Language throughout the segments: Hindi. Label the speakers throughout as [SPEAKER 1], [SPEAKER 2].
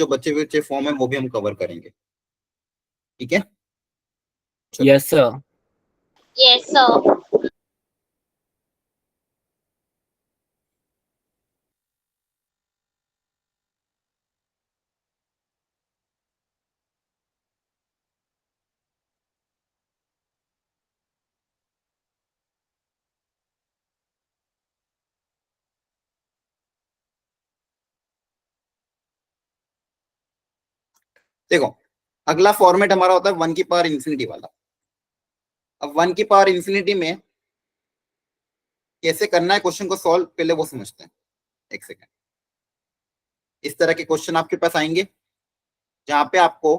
[SPEAKER 1] जो बचे हुए फॉर्म है वो भी हम कवर करेंगे, ठीक है?
[SPEAKER 2] Yes sir.
[SPEAKER 3] Yes sir.
[SPEAKER 1] देखो, अगला फॉर्मेट हमारा होता है 1 की पावर इंफिनिटी वाला। अब 1 की पावर इंफिनिटी में कैसे करना है क्वेश्चन को सॉल्व, पहले वो समझते हैं। एक सेकेंड। इस तरह के क्वेश्चन आपके पास आएंगे जहां पे आपको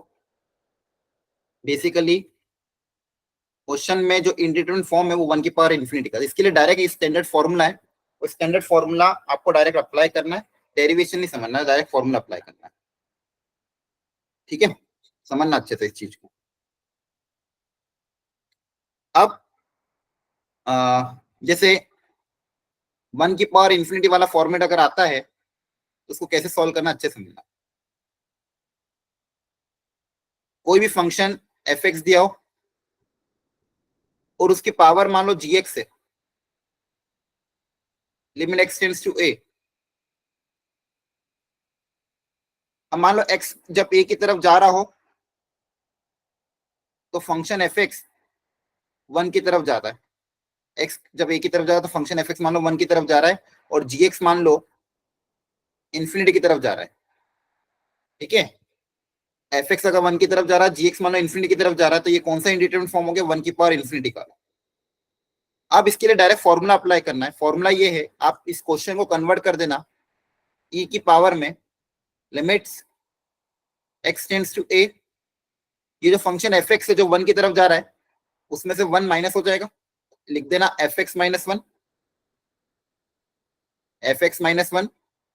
[SPEAKER 1] बेसिकली क्वेश्चन में जो इंडिटरमिनेट फॉर्म है वो 1 की पावर इंफिनिटी का, इसके लिए डायरेक्ट स्टैंडर्ड फॉर्मूला है, वो स्टैंडर्ड फॉर्मूला आपको डायरेक्ट अप्लाई करना है, डेरिवेशन नहीं समझना है, डायरेक्ट फॉर्मूला अप्लाई करना है, ठीक है? समझना अच्छे से इस चीज को। अब जैसे 1 की पावर इंफिनिटी वाला फॉर्मेट अगर आता है तो उसको कैसे सॉल्व करना अच्छे से समझना। कोई भी फंक्शन एफ एक्स दिया हो और उसकी पावर मान लो जी एक्स है, लिमिट एक्स टेंड्स टू ए। अब मान लो एक्स जब ए की तरफ जा रहा हो तो फंक्शन एफ एक्स 1 की तरफ जाता है, एक्स जब ए की तरफ जा रहा है तो फंक्शन एफ एक्स मान लो 1 की तरफ जा रहा है और जी एक्स मान लो इंफिनिटी की तरफ जा रहा है, ठीक है? एफ एक्स अगर 1 की तरफ जा रहा है, जी एक्स मान लो इंफिनिटी की तरफ जा रहा है, तो ये कौन सा इंडिटरमिनेट फॉर्म हो गया? 1 की पावर इंफिनिटी का। अब इसके लिए डायरेक्ट फॉर्मूला अप्लाई करना है। फॉर्मूला ये है, आप इस क्वेश्चन को कन्वर्ट कर देना ई की पावर में लिमिट्स एक्स टेंड्स टू ए, ये जो फंक्शन एफ एक्स है जो 1 की तरफ जा रहा है उसमें से 1 माइनस हो जाएगा, लिख देना F X minus 1, F X minus 1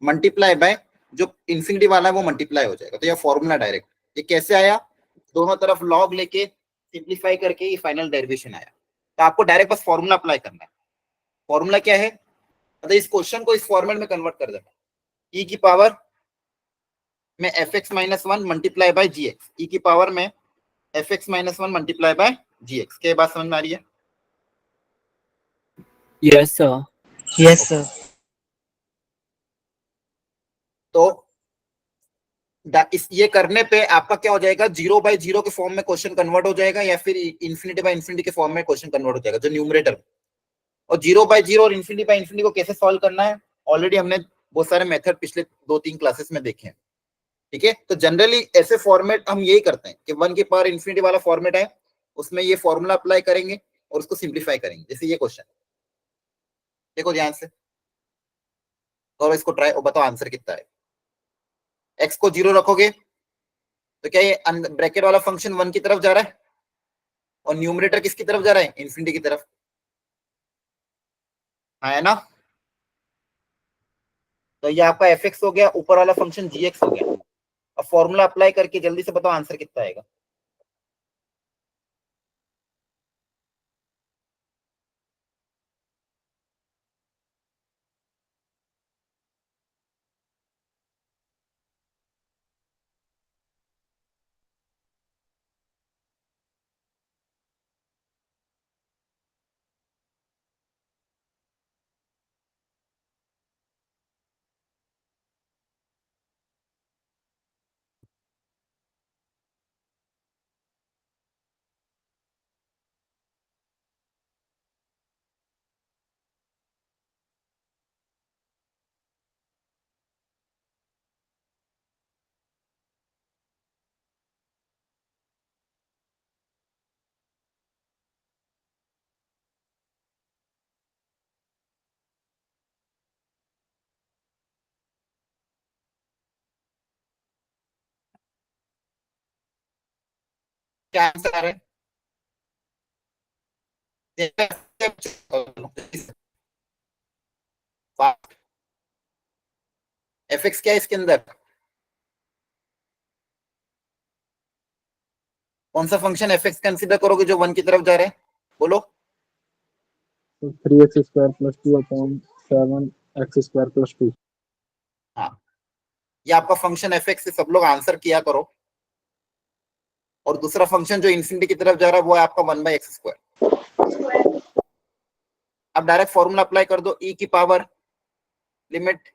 [SPEAKER 1] multiply bye जो इंफिनिटी वाला है वो मल्टीप्लाई हो जाएगा। तो ये फॉर्मूला डायरेक्ट, ये कैसे आया? दोनों तरफ लॉग लेके सिंप्लीफाई करके ये फाइनल डेरिवेशन आया। तो आपको डायरेक्ट बस फॉर्मूला अप्लाई करना है। फॉर्मूला क्या है? मतलब इस क्वेश्चन को इस फॉर्मेट में कन्वर्ट कर देना, ई की पावर में F X minus 1 multiply by G X, E की पावर में F X minus 1 multiply by G X. क्या बात समझ में आ रही है?
[SPEAKER 2] Yes sir.
[SPEAKER 4] Yes sir.
[SPEAKER 1] तो ये करने पे आपका क्या हो जाएगा? 0/0 के फॉर्म में क्वेश्चन कन्वर्ट हो जाएगा या फिर इंफिनिटी बाय इंफिनिटी के फॉर्म में क्वेश्चन कन्वर्ट हो जाएगा जो न्यूमरेटर। और 0/0 और इंफिनिटी बाय इंफिनिटी को कैसे सॉल्व करना है ऑलरेडी हमने बहुत सारे मेथड पिछले 2-3 क्लासेस में देखे हैं, ठीक है? तो जनरली ऐसे फॉर्मेट हम यही करते हैं कि 1 की पावर इंफिनिटी वाला फॉर्मेट है, उसमें ये फॉर्मूला अप्लाई करेंगे और उसको सिंप्लीफाई करेंगे। जैसे ये क्वेश्चन देखो ध्यान से और इसको ट्राई और बताओ आंसर कितना है। एक्स को 0 रखोगे तो क्या ये ब्रैकेट वाला फंक्शन 1 की तरफ जा रहा है और न्यूमरेटर किसकी तरफ जा रहा है? इंफिनिटी की तरफ, हाँ है ना? तो ये आपका एफ एक्स हो गया, ऊपर वाला फंक्शन जी एक्स हो गया। अब फॉर्मूला अप्लाई करके जल्दी से बताओ आंसर कितना आएगा। क्या आंसर आ रहा है? एफ एक्स क्या है इसके अंदर? कौन सा फंक्शन एफ एक्स कंसिडर करोगे जो 1 की तरफ जा रहा है? बोलो।
[SPEAKER 4] 3x² + 2/7 x² + 2।
[SPEAKER 1] हाँ, ये आपका फंक्शन एफ एक्स से सब लोग आंसर किया करो। और दूसरा फंक्शन जो इन्फिनिटी की तरफ जा रहा है वो है आपका 1/x²। अब डायरेक्ट फॉर्मूला अप्लाई कर दो, ई की power limit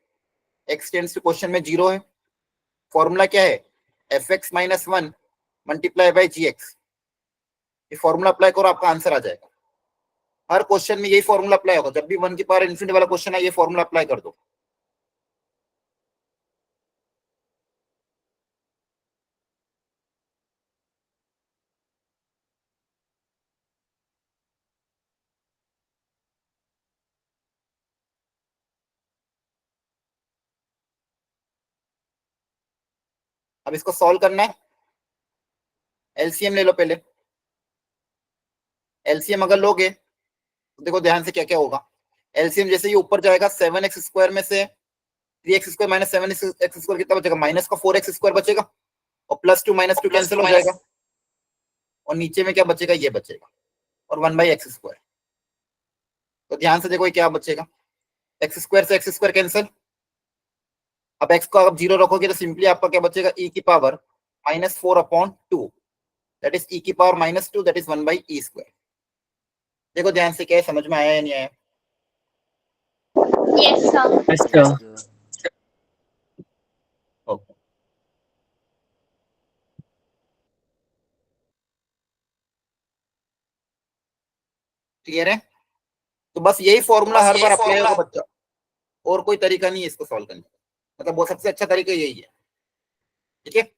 [SPEAKER 1] x tends to question में 0 है। फॉर्मूला क्या है, f(x−1) मल्टीप्लाई बाय gx। ये फॉर्मूला अप्लाई करो, आपका आंसर आ जाएगा। हर क्वेश्चन में यही फॉर्मूला अप्लाई होगा, जब भी 1 की पावर इन्फिनिटी वाला क्वेश्चन है ये फॉर्मूला अप्लाई कर दो। अब इसको सॉल्व करना है, एलसीएम ले लो पहले। एलसीएम अगर लोगे तो देखो ध्यान से क्या क्या होगा। एलसीएम जैसे ये ऊपर जाएगा, 7x² में से 3x² माइनस 7x² कितना बचेगा, माइनस का 4x² बचेगा, और +2 - 2 कैंसिल हो जाएगा, और नीचे में क्या बचेगा, ये बचेगा, और 1/x²। तो ध्यान से देखो ये क्या बचेगा, x² से x² कैंसिल। अब x को आप 0 रखोगे तो सिंपली आपका क्या बचेगा, e की पावर -4/2, दैट इज e की पावर -2, दैट इज 1/e²। देखो ध्यान से क्या है, समझ में आया या नहीं आया?
[SPEAKER 3] Yes, sir.
[SPEAKER 2] yes sir,
[SPEAKER 1] okay, clear है? तो बस यही फॉर्मूला हर बार अप्लाई होगा बच्चा, और कोई तरीका नहीं है इसको सॉल्व करने का, मतलब वो सबसे अच्छा तरीका यही है। ठीक है,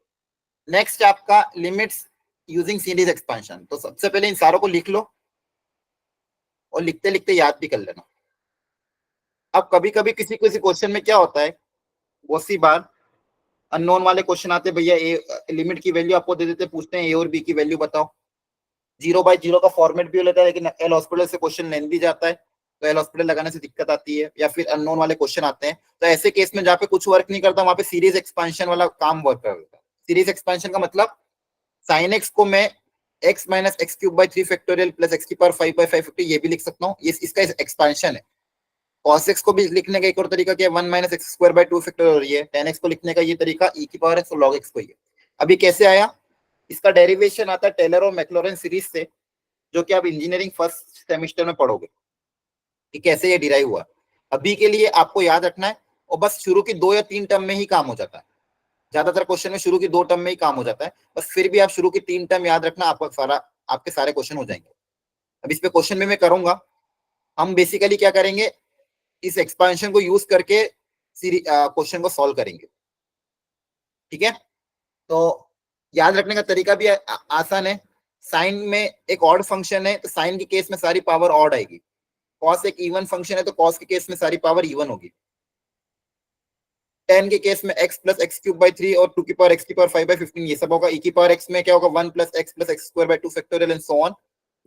[SPEAKER 1] नेक्स्ट आपका लिमिट्स यूजिंग सीरीज एक्सपेंशन। तो सबसे पहले इन सारों को लिख लो, और लिखते लिखते याद भी कर लेना। अब कभी कभी किसी किसी क्वेश्चन में क्या होता है, बहुत सी बार अननोन वाले क्वेश्चन आते हैं, भैया ए लिमिट की वैल्यू आपको दे देते, पूछते हैं ए और बी की वैल्यू बताओ। 0/0 का फॉर्मेट भी हो लेता है, लेकिन एल हॉस्पिटल से क्वेश्चन लेंदी जाता है, तो एल हॉस्पिटल लगाने से दिक्कत आती है, या फिर अननोन वाले क्वेश्चन आते हैं। तो ऐसे केस में जहाँ पे कुछ वर्क नहीं करता, वहां पे सीरीज एक्सपेंशन वाला काम वर्क करता है। सीरीज एक्सपेंशन का मतलब साइन एक्स को मैं x - x³ 3 प्लस x⁵ ये भी लिख सकता हूँ, ये इसका एक्सपेंशन है। cos x को भी लिखने का एक और तरीका क्या है, 1 - x²/2 और ये tan x को लिखने का ये तरीका e की पावर x और log x को ये। अभी कैसे आया, इसका डेरिवेशन आता है टेलर और मैक्लॉरेन सीरीज से, जो कि आप इंजीनियरिंग फर्स्ट सेमेस्टर में पढ़ोगे कि कैसे ये डिराइव हुआ। अभी के लिए आपको याद रखना है, और बस शुरू की 2 या 3 टर्म में ही काम हो जाता है। ज्यादातर क्वेश्चन में शुरू की 2 टर्म में ही काम हो जाता है, बस फिर भी आप शुरू की 3 टर्म याद रखना, आपके सारे क्वेश्चन हो जाएंगे। अब इस पे क्वेश्चन में मैं करूंगा, हम बेसिकली क्या करेंगे, इस एक्सपेंशन को यूज करके क्वेश्चन को सॉल्व करेंगे। ठीक है, तो याद रखने का तरीका भी आसान है। साइन में एक ऑड फंक्शन है, तो साइन के केस में सारी पावर ऑड आएगी। कॉस एक इवन फंक्शन है, तो कॉस के केस में सारी पावर इवन होगी। टेन के केस में x + x³ 3 और 2 की पावर x⁵ ये सब होगा। e की पावर x में क्या होगा, 1 + x + x²/2 and so on.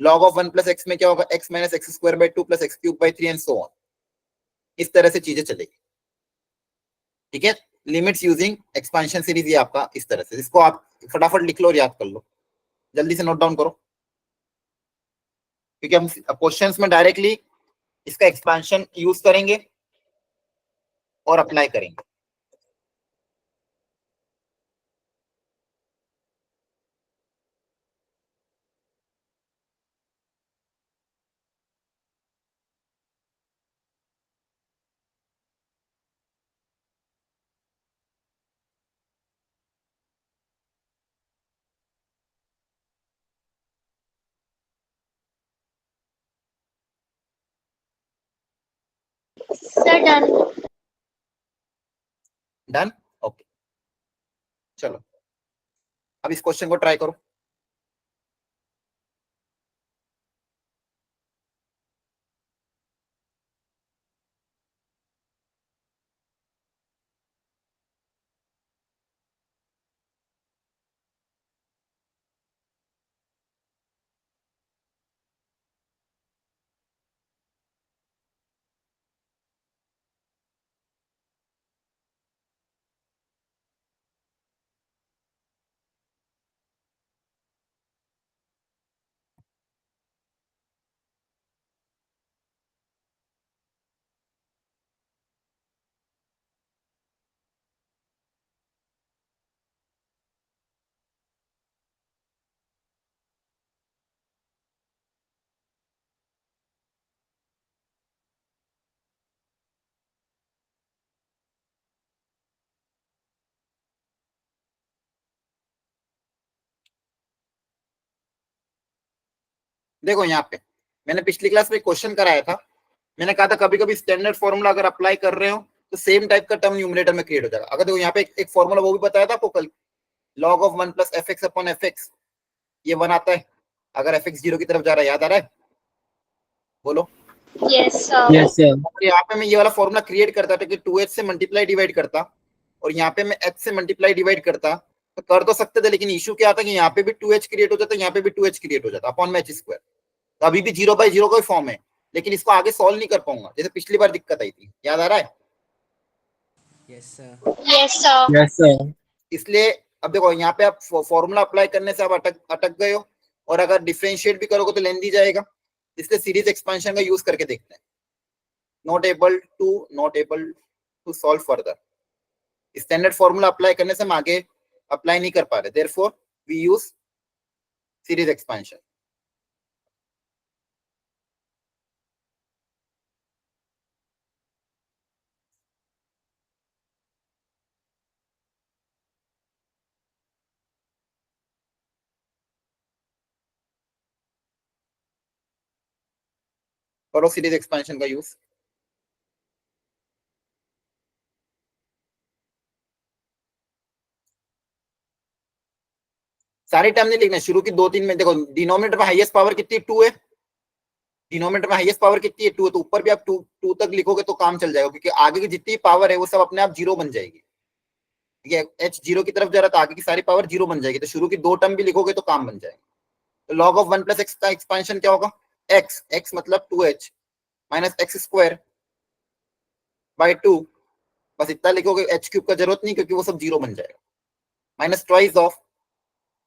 [SPEAKER 1] log of 1 + x में क्या होगा, x - x² 2 + x³ 3 and so on. इस तरह से चीजें चलेगी। ठीक है, लिमिट्स यूजिंग एक्सपेंशन सीरीज, ये आपका इस तरह से, इसको आप फटाफट लिख लो और याद कर लो, जल्दी से नोट डाउन करो, क्योंकि हम क्वेश्चंस में डायरेक्टली इसका एक्सपेंशन यूज करेंगे और अप्लाई करेंगे।
[SPEAKER 3] Sir, done.
[SPEAKER 1] डन, ओके, चलो अब इस क्वेश्चन को ट्राई करो। देखो यहाँ पे मैंने पिछली क्लास में क्वेश्चन कराया था, मैंने कहा था कभी कभी स्टैंडर्ड फॉर्मूला अगर अप्लाई कर रहे हो तो सेम टाइप का टर्म न्यूमरेटर में क्रिएट हो जाएगा। अगर देखो यहाँ पे एक फॉर्मूला वो भी बताया था आपको कल, log of 1 plus fx upon fx, ये 1 आता है अगर fx 0 की तरफ जा रहा है, याद आ रहा है? बोलो।
[SPEAKER 3] Yes, sir.
[SPEAKER 2] Yes, sir.
[SPEAKER 1] और यहाँ पे मैं ये वाला फॉर्मूला क्रिएट करता था कि 2h से मल्टीप्लाई डिवाइड करता और यहाँ पे मैं h से मल्टीप्लाई डिवाइड करता, तो कर तो सकते थे, लेकिन इशू क्या आता कि यहाँ पे भी 2h क्रिएट हो जाता, यहाँ पे भी 2h क्रिएट हो जाता अपॉन में h स्क्वायर। तो अभी भी 0/0 का फॉर्म है, लेकिन इसको आगे सॉल्व नहीं कर पाऊंगा, जैसे पिछली बार दिक्कत आई थी, याद आ रहा है?
[SPEAKER 4] Yes sir.
[SPEAKER 3] Yes, sir.
[SPEAKER 2] Yes, sir.
[SPEAKER 1] इसलिए अब देखो यहाँ पे आप फॉर्मूला अप्लाई करने से आप अटक गए हो, और अगर डिफरेंशिएट भी करोगे तो लेंदी जाएगा, इसलिए सीरीज एक्सपेंशन का यूज करके देखते हैं। Not able to solve further, standard formula apply करने से हम आगे अप्लाई नहीं कर पा रहे, therefore we use series expansion. करो सीरीज एक्सपेंशन का यूज। सारे टर्म नहीं लिखना, शुरू की 2-3 में देखो डिनोमिनेटर में हाईएस्ट पावर कितनी 2 है, डिनोमिनेटर में हाईएस्ट पावर कितनी है 2 है, तो ऊपर भी आप 2 तक लिखोगे तो काम चल जाएगा, क्योंकि आगे की जितनी पावर है वो सब अपने आप 0 बन जाएगी। ठीक है, h 0 की तरफ जा रहा है तो आगे की सारी पावर 0 बन जाएगी, तो शुरू की 2 टर्म भी लिखोगे तो काम बन जाएगा। तो log of 1 plus x का एक्सपेंशन क्या होगा, x मतलब 2h minus x square by 2, बस इतना लिखोगे, h क्यूब का जरूरत नहीं क्योंकि वो सब 0 बन जाएगा, minus twice of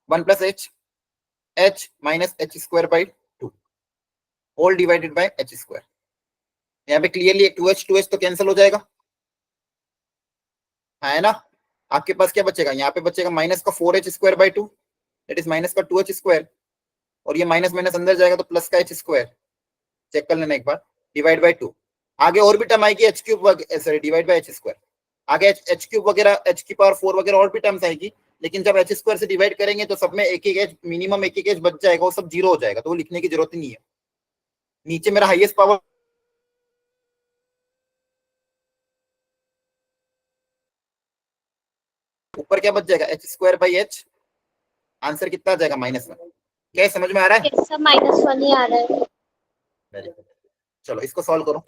[SPEAKER 1] 1 plus h minus h square by 2 whole divided by h square. यहाँ पे क्लियरली 2h तो कैंसिल हो जाएगा, है ना? आपके पास क्या बचेगा, यहाँ पे बचेगा माइनस का 4h square by 2, that is minus का 2h स्क्वायर, और ये माइनस माइनस अंदर जाएगा तो प्लस का h स्क्वायर, चेक कर लेना एक बार, डिवाइड बाय 2। आगे और भी टर्म आएगी h cube, sorry divide by h square, आगे h क्यूब वगैरह h की पावर 4 वगैरह और भी टर्म्स आएगी, लेकिन जब h स्क्वायर से डिवाइड करेंगे तो सब में एक h मिनिमम एक h बच जाएगा, वो सब 0 हो जाएगा, तो वो लिखने की जरूरत ही नहीं है। नीचे मेरा हाईएस्ट पावर ऊपर क्या बच जाएगा, h square by h, answer कितना आ जाएगा माइनस में। क्या समझ में आ रहा है?
[SPEAKER 3] Yes, sir. -1 ही आ रहा है।
[SPEAKER 1] वेरी गुड, चलो इसको सॉल्व करो।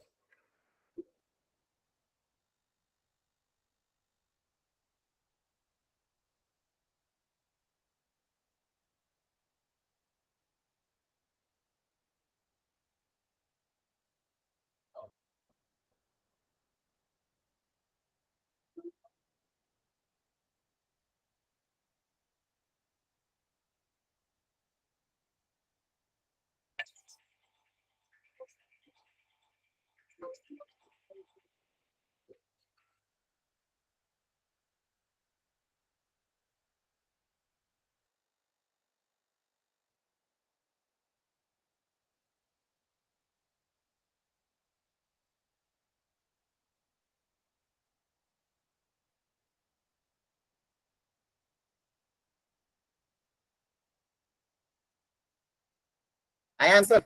[SPEAKER 1] आया आंसर?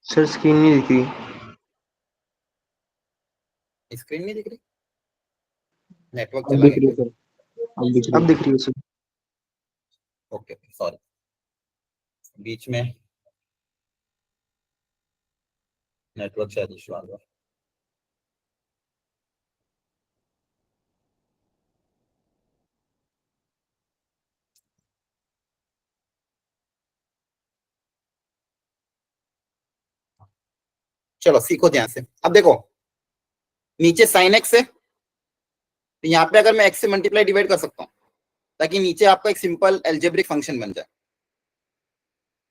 [SPEAKER 4] सर स्क्रीन नहीं दिख रही।
[SPEAKER 1] स्क्रीन नहीं दिख रही, नेटवर्क
[SPEAKER 2] अब
[SPEAKER 1] चला
[SPEAKER 2] दिख रही है
[SPEAKER 1] गया।
[SPEAKER 2] सर, अब दिख रही
[SPEAKER 4] अब दिख रही है सर।
[SPEAKER 1] ओके सॉरी, बीच में नेटवर्क शायद इशू आ गया। चलो सीखो ध्यान से। अब देखो नीचे साइन एक्स है, तो यहाँ पे अगर मैं x से मल्टीप्लाई डिवाइड कर सकता हूँ ताकि नीचे आपका एक सिंपल एल्जेब्रिक फंक्शन बन जाए,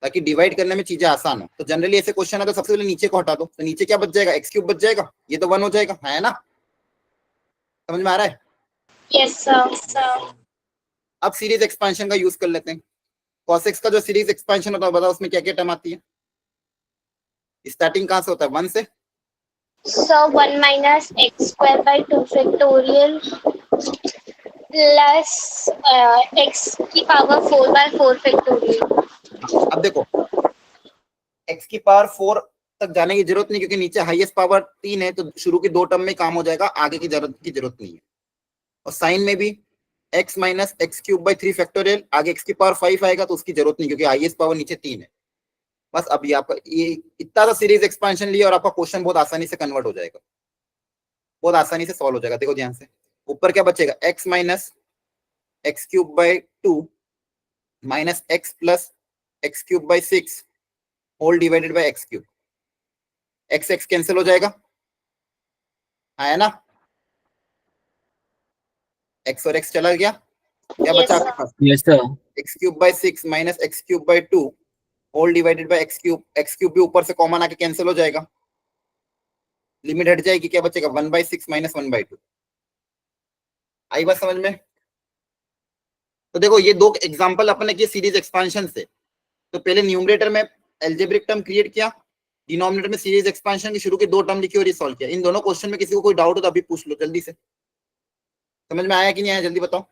[SPEAKER 1] ताकि डिवाइड करने में चीजें आसान हो। तो जनरली ऐसे क्वेश्चन है तो सबसे पहले नीचे को हटा दो, तो नीचे क्या बच जाएगा, x क्यूब बच जाएगा, ये तो 1 हो जाएगा, है ना? समझ में आ रहा है?
[SPEAKER 3] Yes, sir.
[SPEAKER 1] अब सीरीज एक्सपेंशन का यूज कर लेते हैं। cos x का जो सीरीज एक्सपेंशन होता है बताओ उसमें क्या क्या टर्म आती है? स्टार्टिंग कहां से होता है, 1 से?
[SPEAKER 3] So 1 minus x square by 2 factorial plus x की पावर 4 by 4 factorial.
[SPEAKER 1] अब देखो x की पावर 4 तक जाने की जरूरत नहीं, क्योंकि नीचे हाईएस्ट पावर 3 है, तो शुरू की 2 टर्म में काम हो जाएगा, आगे की जरूरत नहीं है। और साइन में भी x minus x cube by 3 factorial, आगे x की पावर 5 आएगा तो उसकी जरूरत नहीं, क्योंकि हाईएस्ट पावर नीचे 3 है। बस अभी आपका ये इतना सा सीरीज एक्सपेंशन लिया और आपका क्वेश्चन बहुत आसानी से कन्वर्ट हो जाएगा, बहुत आसानी से सॉल्व हो जाएगा। देखो ध्यान से, ऊपर क्या बचेगा, x minus x cube by 2 minus x plus x cube by 6 whole divided by x cube. X x cancel हो जाएगा, आया ना, x और x चला गया, क्या
[SPEAKER 3] Yes,
[SPEAKER 1] बचा आपके
[SPEAKER 3] sir.
[SPEAKER 1] पास,
[SPEAKER 2] Yes, sir.
[SPEAKER 1] X cube by 6 minus x cube by 2 whole divided by x cube भी ऊपर से कॉमन आके कैंसिल हो जाएगा, लिमिट हट जाएगी, क्या बचेगा 1/6 माइनस 1/2। आई बात समझ में। तो देखो ये दो एग्जांपल अपने किए सीरीज एक्सपेंशन से। तो पहले न्यूमरेटर में एल्जेब्रिक टर्म क्रिएट किया, डिनोमिनेटर में सीरीज एक्सपेंशन की शुरू की 2 टर्म लिखी और ये सॉल्व किया। इन दोनों क्वेश्चन में किसी को कोई डाउट हो तो अभी पूछ लो जल्दी से, समझ में आया कि नहीं आया, जल्दी बताओ,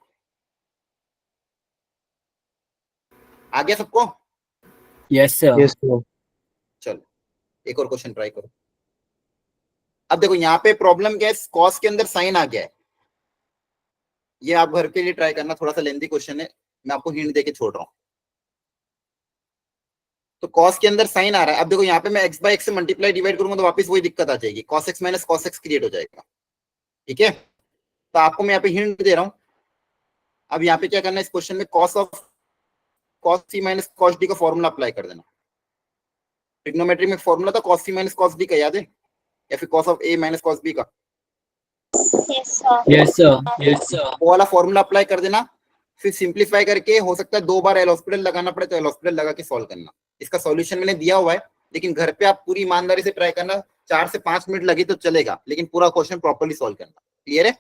[SPEAKER 1] आ गया सबको।
[SPEAKER 2] Yes, sir.
[SPEAKER 4] Yes, sir.
[SPEAKER 1] चलो एक और क्वेश्चन ट्राई करो। अब देखो यहाँ पे प्रॉब्लम क्या है, कॉस के अंदर साइन आ गया है, ये आप घर के लिए ट्राई करना, थोड़ा सा लेंथी क्वेश्चन है, मैं आपको हिंट देके छोड़ रहा हूँ। तो कॉस के अंदर साइन आ रहा है, अब देखो यहाँ पे मैं एक्स बाय एक्स से मल्टीप्लाई डिवाइड करूंगा तो वापस वही दिक्कत आ जाएगी, cos x minus cos x create हो जाएगा, ठीक है। तो आपको मैं यहाँ पे हिंट दे रहा हूँ। अब यहाँ पे क्या करना है, इस क्वेश्चन में cos of cos C minus cos D का फॉर्मूला अप्लाई कर देना। ट्रिग्नोमेट्री में फॉर्मूला था cos C minus cos D का, याद है, या फिर cos of A minus cos B का,
[SPEAKER 3] Yes, sir.
[SPEAKER 2] Yes, sir. Yes, sir.
[SPEAKER 1] वो वाला फॉर्मूला अप्लाई कर देना। फिर सिंप्लीफाई करके, हो सकता है 2 बार एल हॉस्पिटल लगाना पड़े तो एल हॉस्पिटल लगा के सॉल्व करना। इसका सॉल्यूशन मैंने दिया हुआ है, लेकिन घर पे आप पूरी ईमानदारी से ट्राई करना, 4 से 5 मिनट लगी तो चलेगा, लेकिन पूरा क्वेश्चन प्रॉपर्ली सॉल्व करना। क्लियर है,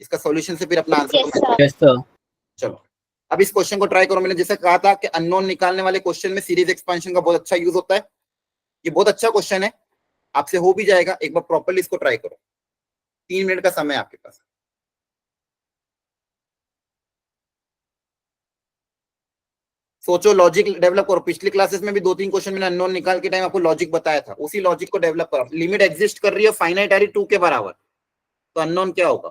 [SPEAKER 1] इसका सॉल्यूशन से फिर अपना answer
[SPEAKER 3] Yes, sir.
[SPEAKER 2] Yes, sir.
[SPEAKER 1] चलो अब इस क्वेश्चन को ट्राई करो। मैंने जैसे कहा था कि अननोन निकालने वाले क्वेश्चन में सीरीज एक्सपेंशन का बहुत अच्छा यूज होता है, ये बहुत अच्छा क्वेश्चन है, आपसे हो भी जाएगा। एक बार प्रॉपर्ली इसको ट्राई करो, 3 मिनट का समय है आपके पास। सोचो, लॉजिक डेवलप करो। पिछली क्लासेस में भी 2-3 क्वेश्चन मैंने अननोन निकाल के टाइम आपको लॉजिक बताया था, उसी लॉजिक को डेवलप करो। लिमिट एग्जिस्ट कर रही है, फाइनाइट आ रही 2 के बराबर, तो अननोन क्या होगा,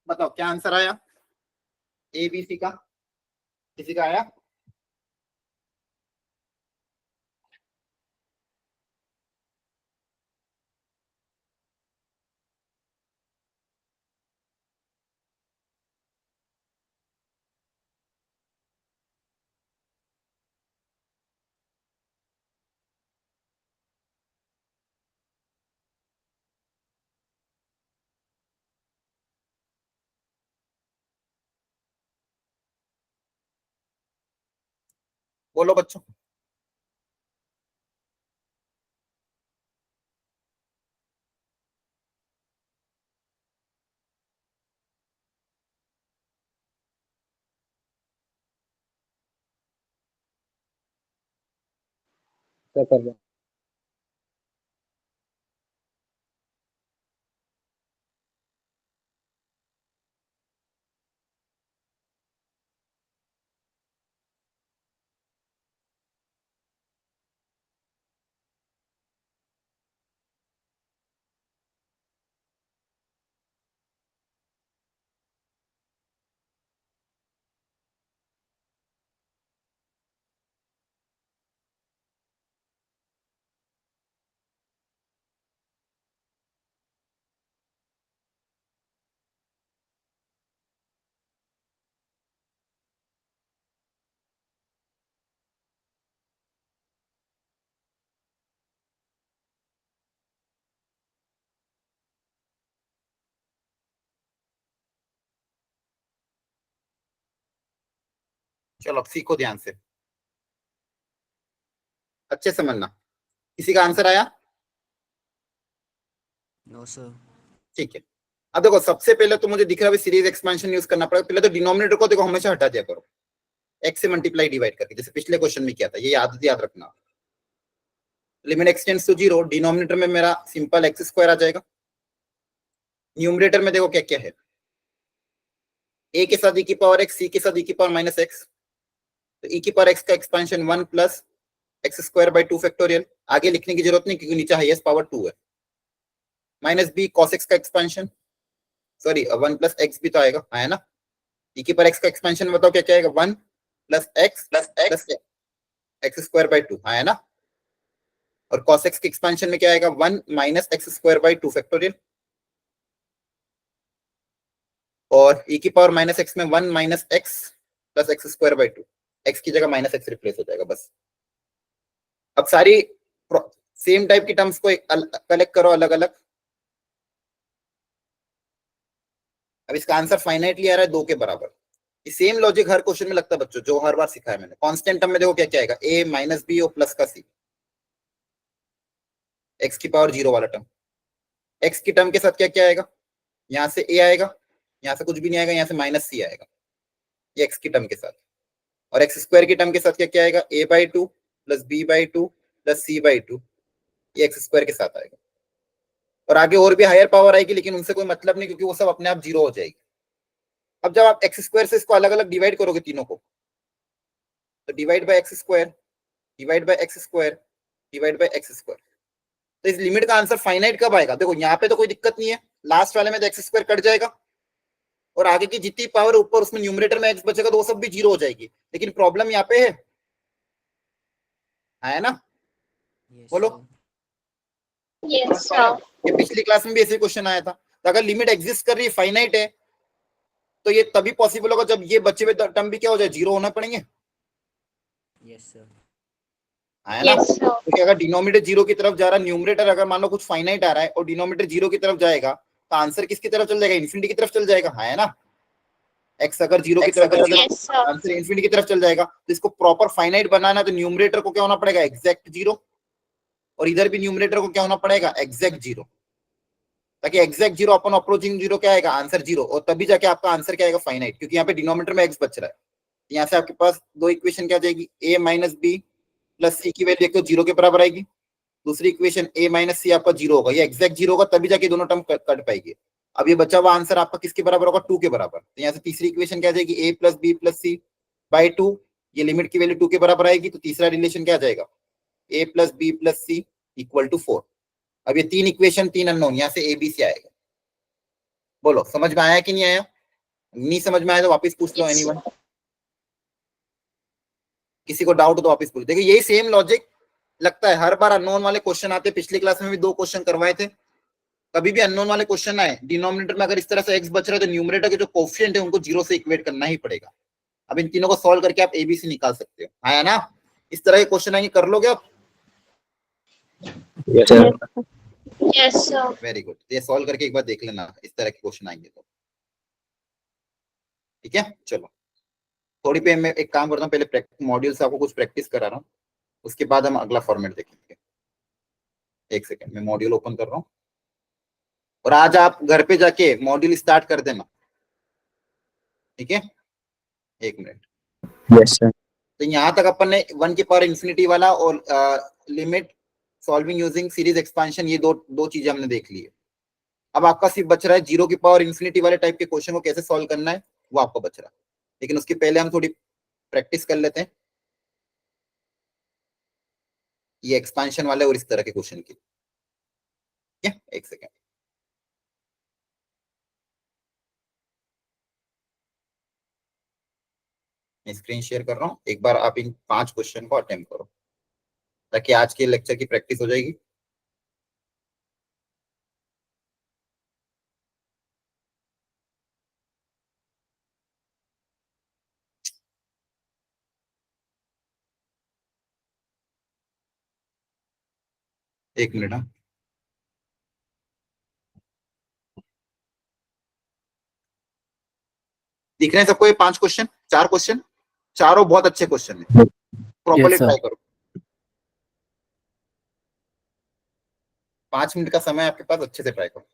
[SPEAKER 1] बताओ क्या आंसर आया ए बी सी का, किसी का आया। बोलो बच्चों,
[SPEAKER 2] क्या कर रहा हूँ?
[SPEAKER 1] चलो अब सीखो ध्यान से, अच्छे समझना। किसी का आंसर आया?
[SPEAKER 4] No sir.
[SPEAKER 1] ठीक है। अब देखो सबसे पहले तो मुझे दिख रहा है सीरीज एक्सपेंशन यूज करना पड़ेगा। पहले तो डिनोमिनेटर को देखो हमेशा हटा दिया करो, एक्स से मल्टीप्लाई डिवाइड करके, जैसे पिछले क्वेश्चन में किया था। ये याद रखना। Limit extends to zero, denominator में मेरा सिंपल एक्स स्क्वायर आ जाएगा। न्यूमरेटर में देखो क्या क्या है, ए के साथ ई की पावर एक्स, सी के साथ ई की पावर माइनस एक्स, तो ई की पावर एक्स का expansion 1 plus x square by 2 factorial. आगे लिखने की जरूरत नहीं क्योंकि नीचे हाईएस्ट पावर 2 है। माइनस बी कॉस एक्स का एक्सपेंशन, सॉरी 1 प्लस एक्स भी तो आएगा, है ना। ई की पावर एक्स का एक्सपेंशन बताओ क्या क्या आएगा, 1 plus x plus x square by 2, है ना। और cos x के एक्सपेंशन में क्या आएगा, 1 minus x square by 2 factorial. और e की पावर माइनस एक्स में 1 minus x plus x square by 2, x की जगह माइनस एक्स रिप्लेस हो जाएगा बस। अब सारी सेम टाइप की टर्म्स को कलेक्ट करो अलग अलग। अब इसका आंसर फाइनाइटली आ रहा है 2 के बराबर। ये सेम लॉजिक हर क्वेश्चन में लगता है बच्चों, जो हर बार सिखाया मैंने। कांस्टेंट टर्म में देखो क्या क्या आएगा, a माइनस बी और प्लस का c, एक्स की पावर 0 वाला टर्म। एक्स की टर्म के साथ क्या क्या आएगा, यहाँ से a आएगा, यहाँ से कुछ भी नहीं आएगा, यहाँ से माइनस c आएगा, ये एक्स की टर्म के साथ। और एक्स स्क्वायर की टर्म के साथ क्या क्या आएगा, a by 2 plus b by 2 plus c by 2, ये एक्स स्क्वायर के साथ आएगा। और आगे और भी हायर पावर आएगी, लेकिन उनसे कोई मतलब नहीं क्योंकि वो सब अपने आप 0 हो जाएगी। अब जब आप एक्स स्क्वायर से इसको अलग अलग डिवाइड करोगे तीनों को, तो divide by x square, divide by x square, divide by x square. तो इस लिमिट का आंसर फाइनाइट कब आएगा, देखो यहाँ पे तो कोई दिक्कत नहीं है, लास्ट वाले में तो एक्स स्क्वायर कट जाएगा और आगे की जितनी पावर ऊपर उसमें न्यूमरेटर में एक्स बचेगा तो वो सब भी 0 हो जाएगी। लेकिन प्रॉब्लम यहाँ पे है ना।
[SPEAKER 4] यस
[SPEAKER 1] बोलो।
[SPEAKER 3] Yes, sir.
[SPEAKER 1] ये पिछली क्लास में भी ऐसे क्वेश्चन आया था। तो अगर लिमिट एग्जिस्ट कर रही है, फाइनाइट है, तो ये तभी पॉसिबल होगा जब ये बचे हुए टर्म भी क्या हो जाए, 0 होना पड़ेंगे,
[SPEAKER 4] यस सर।
[SPEAKER 1] है ना।
[SPEAKER 3] Yes, sir.
[SPEAKER 1] क्योंकि अगर डिनोमिनेटर 0 की तरफ जा रहा है, न्यूमरेटर अगर मान लो कुछ फाइनाइट आ रहा है और डिनोमिनेटर 0 की तरफ जाएगा, तो आंसर किसकी तरफ चल जाएगा, इन्फिनिटी की तरफ चल जाएगा, है ना। एक्स अगर 0 की तरफ जाएगा,
[SPEAKER 3] Yes, sir.
[SPEAKER 1] आंसर इन्फिनिटी की तरफ चल जाएगा। तो इसको प्रॉपर फाइनाइट बनाना है तो न्यूमरेटर को क्या होना पड़ेगा, एग्जैक्ट 0, और इधर भी न्यूमरेटर को क्या होना पड़ेगा, एग्जैक्ट 0, ताकि एग्जैक्ट 0 अपन अप्रोचिंग 0 क्या आएगा, आंसर 0, और तभी जाके आपका आंसर क्या आएगा, फाइनाइट। क्योंकि यहाँ पे डिनोमिनेटर में एक्स बच रहा है। यहाँ से आपके पास दो इक्वेशन क्या जाएगी, a माइनस बी प्लस सी की वैल्यू एक तो 0 के बराबर आएगी, दूसरी इक्वेशन a माइनस सी आपका 0 होगा, ये एग्जैक्ट 0 होगा तभी जाके दोनों टर्म कट पाएगी। अब ये बचा हुआ आंसर आपका किसके बराबर होगा, 2 के बराबर। तो यहाँ से तीसरी इक्वेशन क्या जाएगी, a plus B plus C by 2, ये लिमिट की वैल्यू 2 के बराबर आएगी, तो तीसरा रिलेशन क्या जाएगा, a plus B plus C equal to 4। अब ये 3 इक्वेशन 3 अननोन, यहाँ से a b c आएगा। बोलो समझ में आया कि नहीं आया, नहीं समझ में आया तो वापस पूछ लो,
[SPEAKER 3] Yes,
[SPEAKER 1] एनीवन।
[SPEAKER 3] sir.
[SPEAKER 1] किसी को डाउट हो तो वापस पूछ। देखिए यही सेम लॉजिक लगता है हर बार अननोन वाले क्वेश्चन आते हैं। पिछली क्लास में भी 2 क्वेश्चन करवाए थे। कभी भी अननोन वाले क्वेश्चन आए, डिनोमिनेटर में अगर इस तरह से एक्स बच रहा है तो न्यूमरेटर के जो कोफिशिएंट है उनको 0 से इक्वेट करना ही पड़ेगा। अब इन तीनों को सॉल्व करके आप एबीसी निकाल सकते हो, है ना। इस तरह के क्वेश्चन आएंगे, कर लोगे आप।
[SPEAKER 2] Yes sir.
[SPEAKER 3] Yes, sir.
[SPEAKER 1] Very good. ये सॉल्व करके एक बार देख लेना, इस तरह के क्वेश्चन आएंगे तो। ठीक है, चलो थोड़ी पे मैं एक काम करता हूँ, पहले मॉड्यूल से आपको कुछ प्रैक्टिस करा रहा हूँ, उसके बाद हम अगला फॉर्मेट देखेंगे। एक सेकेंड, मैं मॉड्यूल ओपन कर रहा हूँ और आज आप घर पे जाके मॉड्यूल स्टार्ट कर देना, ठीक है। 1 मिनट।
[SPEAKER 2] Yes sir.
[SPEAKER 1] तो यहाँ तक अपन ने 1 की पावर इंफिनिटी वाला और limit, solving using series expansion, ये दो दो चीजें हमने देख ली है। अब आपका सिर्फ बच रहा है जीरो की पावर इंफिनिटी वाले टाइप के क्वेश्चन को कैसे सॉल्व करना है, वो आपको बच रहा है। लेकिन उसके पहले हम थोड़ी प्रैक्टिस कर लेते हैं ये एक्सपांशन वाले और इस तरह के क्वेश्चन की। ठीक है, एक सेकेंड। मैं स्क्रीन शेयर कर रहा हूँ, एक बार आप इन 5 क्वेश्चन को अटेम्प्ट करो ताकि आज के लेक्चर की प्रैक्टिस हो जाएगी। एक मिनट। हाँ, दिख रहे हैं सबको ये 5 क्वेश्चन, 4 क्वेश्चन? चारों बहुत अच्छे क्वेश्चन है, प्रॉपरली
[SPEAKER 2] Yes, sir.
[SPEAKER 1] ट्राई करो। 5 मिनट का समय आपके पास, अच्छे से ट्राई करो।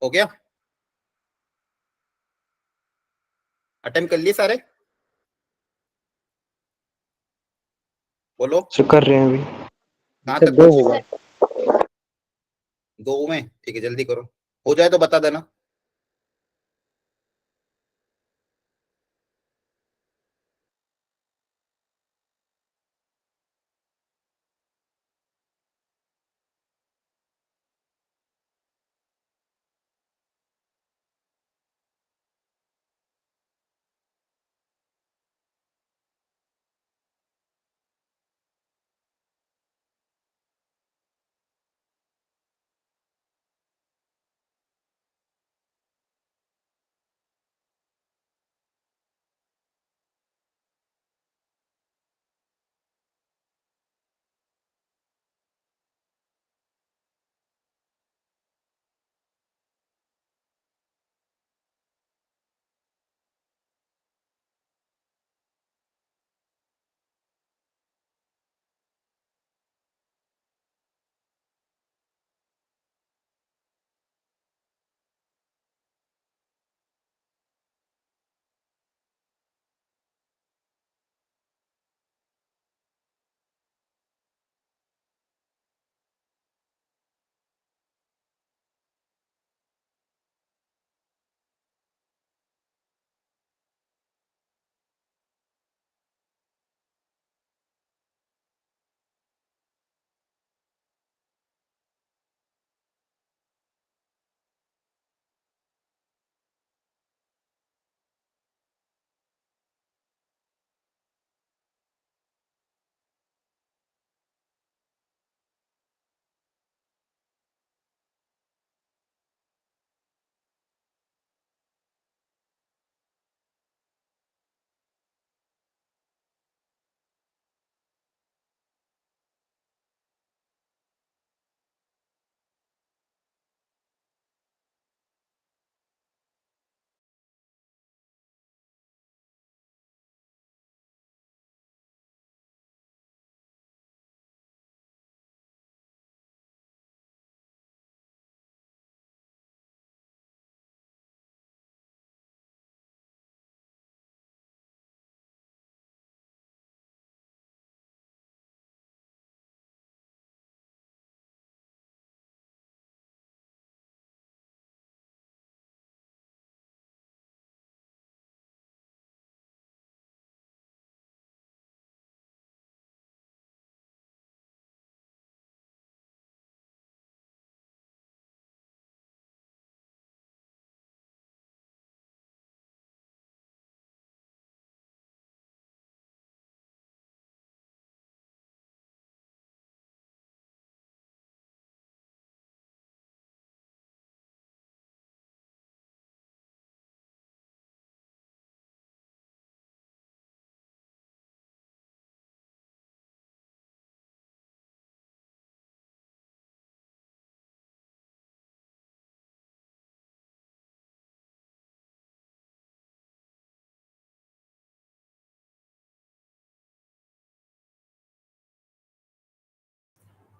[SPEAKER 1] हो गया? अटेम्प्ट कर लिए सारे? बोलो
[SPEAKER 5] कर रहे हैं अभी।
[SPEAKER 1] कहाँ
[SPEAKER 5] सर
[SPEAKER 1] तक
[SPEAKER 5] दो
[SPEAKER 1] पहुंचे?
[SPEAKER 5] होगा।
[SPEAKER 1] 2 में? ठीक है, जल्दी करो, हो जाए तो बता देना।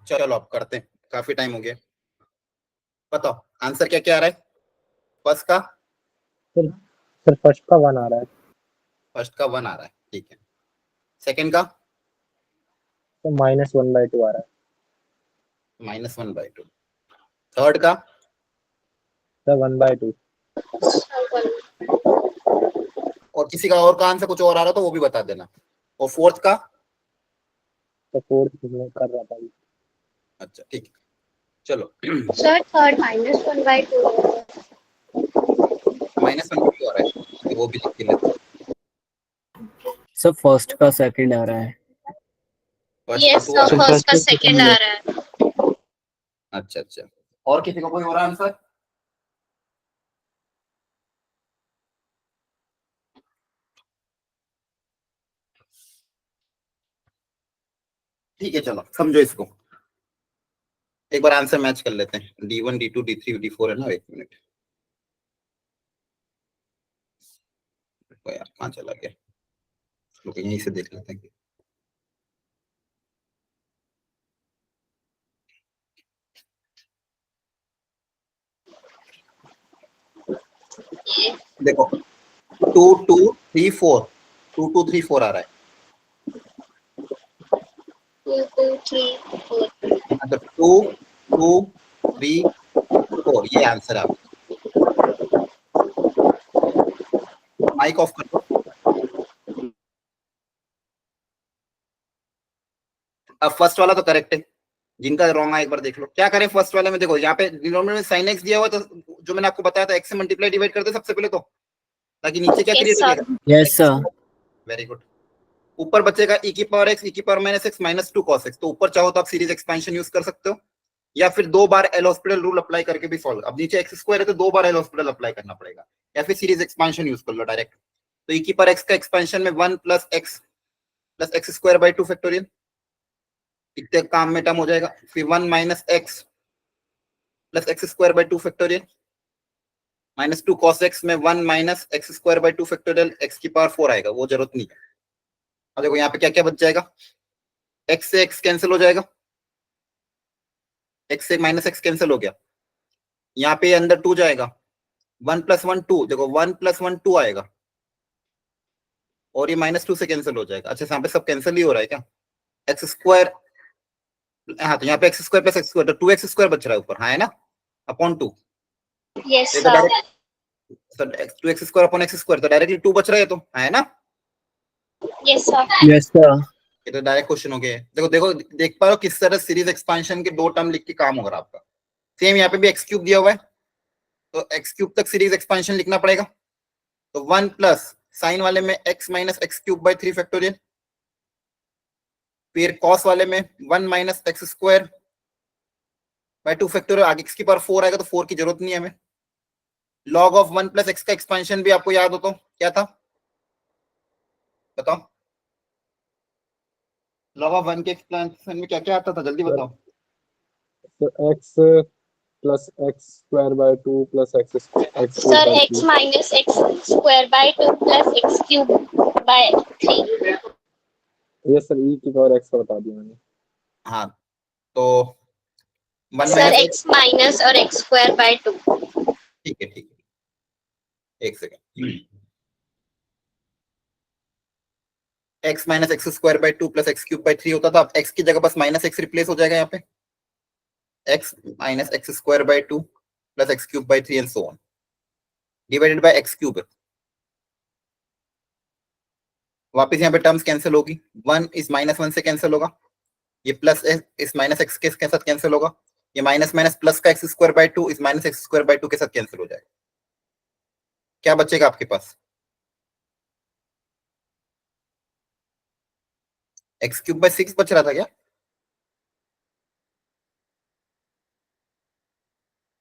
[SPEAKER 1] चलो अब करते हैं, काफी टाइम हो गया। बताओ आंसर क्या क्या आ रहा है फर्स्ट का?
[SPEAKER 5] सर सर फर्स्ट का 1 आ रहा है।
[SPEAKER 1] फर्स्ट का 1 आ रहा है, ठीक है। सेकंड का?
[SPEAKER 5] तो -1/2 आ रहा है।
[SPEAKER 1] -1/2। थर्ड का?
[SPEAKER 5] सर 1/2।
[SPEAKER 1] और किसी का और का आंसर कुछ और आ रहा तो वो भी बता देना। और फोर्थ का?
[SPEAKER 5] तो फोर्थ में कर रहा था अभी।
[SPEAKER 1] अच्छा ठीक है, चलो।
[SPEAKER 3] Sir third -1/2।
[SPEAKER 1] -1/2 आ रहा है, ठीक है, वो भी लिख के लेते हैं।
[SPEAKER 2] सर फर्स्ट का सेकंड आ रहा है।
[SPEAKER 1] फर्स्ट का
[SPEAKER 3] यस
[SPEAKER 1] 2 आ
[SPEAKER 3] सर,
[SPEAKER 1] रहा है।
[SPEAKER 3] फर्स्ट
[SPEAKER 5] फर्स्ट
[SPEAKER 3] का
[SPEAKER 5] का
[SPEAKER 3] सेकंड
[SPEAKER 5] सेकंड
[SPEAKER 3] आ
[SPEAKER 5] है।
[SPEAKER 3] रहा है।
[SPEAKER 1] अच्छा अच्छा, और किसी को कोई और आंसर? ठीक है, चलो समझो इसको, एक बार आंसर मैच कर लेते हैं। D1 D2 D3 D4 है ना, एक मिनट। तो यार कहाँ चला गया, रुको यहीं से देख लेते हैं। देखो 2 2 3 4 2 2 3 4 आ रहा है
[SPEAKER 3] 2 2 3 4
[SPEAKER 1] तो 2 2 3 4 ये आंसर है आपका। माइक ऑफ कर दो। अब फर्स्ट वाला तो करेक्ट है, जिनका रॉन्ग है एक बार देख लो। क्या करें फर्स्ट वाले में, देखो यहाँ पे डिनोमिनेटर में sin x दिया हुआ, तो जो मैंने आपको बताया था x से मल्टीप्लाई डिवाइड करते सबसे पहले, तो ताकि नीचे क्या
[SPEAKER 3] Yes,
[SPEAKER 1] क्रिएट हो
[SPEAKER 3] sir.
[SPEAKER 1] जाएगा।
[SPEAKER 2] Yes, sir.
[SPEAKER 1] Very good. ऊपर बचेगा e की पावर x e की power minus x minus 2 cos x। तो ऊपर चाहो तो आप सीरीज एक्सपेंशन यूज कर सकते हो, या फिर 2 बार एल हॉस्पिटल रूल अप्लाई करके भी सॉल्व। अब नीचे x स्क्वायर है तो 2 बार एल हॉस्पिटल अप्लाई करना पड़ेगा, या फिर सीरीज एक्सपेंशन यूज कर लो डायरेक्ट। तो e की पावर x का एक्सपेंशन में 1 plus x square by 2 factorial, इतने काम में टर्म हो जाएगा। फिर 1 minus x plus x square by 2 factorial minus 2 cos x में 1 minus x square by 2 factorial x की पावर 4 आएगा, वो जरूरत नहीं है। अब देखो यहाँ पे क्या क्या बच जाएगा, x से x कैंसिल हो जाएगा, x से माइनस x कैंसिल हो गया, यहाँ पे अंदर 2 जाएगा, 1 प्लस 1 2, देखो 1 प्लस 1 2 आएगा, और ये माइनस 2 से कैंसिल हो जाएगा। अच्छा यहाँ पे सब कैंसिल ही हो रहा है क्या, एक्स स्क्वायर, हाँ तो यहाँ पे x square plus x square, तो 2x स्क्वायर बच रहा है ऊपर, हाँ है ना, अपॉन 2।
[SPEAKER 3] Yes,
[SPEAKER 1] ये तो
[SPEAKER 3] sir.
[SPEAKER 1] Direct 2x square upon x square, तो डायरेक्टली 2 बच रहा है, तो है ना।
[SPEAKER 3] Yes, sir.
[SPEAKER 2] Yes, sir.
[SPEAKER 1] ये तो डायरेक्ट क्वेश्चन हो गया। देखो देखो देख पा रहे हो किस तरह सीरीज एक्सपेंशन के 2 टर्म लिख के काम होगा आपका। सेम यहाँ पे भी एक्स क्यूब दिया हुआ है, तो एक्स क्यूब तक सीरीज एक्सपेंशन लिखना पड़ेगा। तो 1 प्लस साइन वाले में x minus x cube by 3 factorial, फिर कॉस वाले में 1 minus x square by 2 factorial, आगे x की पावर 4 आएगा तो 4 की जरूरत नहीं है हमें। लॉग ऑफ 1 प्लस एक्स का एक्सपेंशन भी आपको याद हो तो क्या था, बताओ। लॉग ऑफ 1 के एक्सपेंशन में क्या क्या आता था, जल्दी बताओ।
[SPEAKER 5] तो x plus x square by 2 plus x
[SPEAKER 3] Sir,
[SPEAKER 5] cube by
[SPEAKER 3] x minus x square by 2 plus x cube by 3.
[SPEAKER 5] ये सर e की पावर x का बता दिया मैंने।
[SPEAKER 1] हाँ तो 1
[SPEAKER 3] Sir,
[SPEAKER 1] माइनस
[SPEAKER 3] x minus और x square by 2.
[SPEAKER 1] ठीक है ठीक है, एक second. x minus x square by 2 plus x cube by 3 होता था, अब x की जगह बस माइनस x रिप्लेस हो जाएगा यहाँ पे, x minus x square by 2 plus x cube by 3 and so on divided by x cube. वापस यहाँ पे टर्म्स कैंसिल होगी, 1 इस माइनस 1 से कैंसिल होगा, ये प्लस इस माइनस एक्स के साथ कैंसिल होगा, ये माइनस माइनस प्लस का एक्स स्क्वायर बाई 2 इस माइनस एक्स स्क्वायर बाई 2 के साथ कैंसिल हो जाएगा। क्या बचेगा आपके पास, एक्स क्यूब बाई 6 बच रहा था क्या,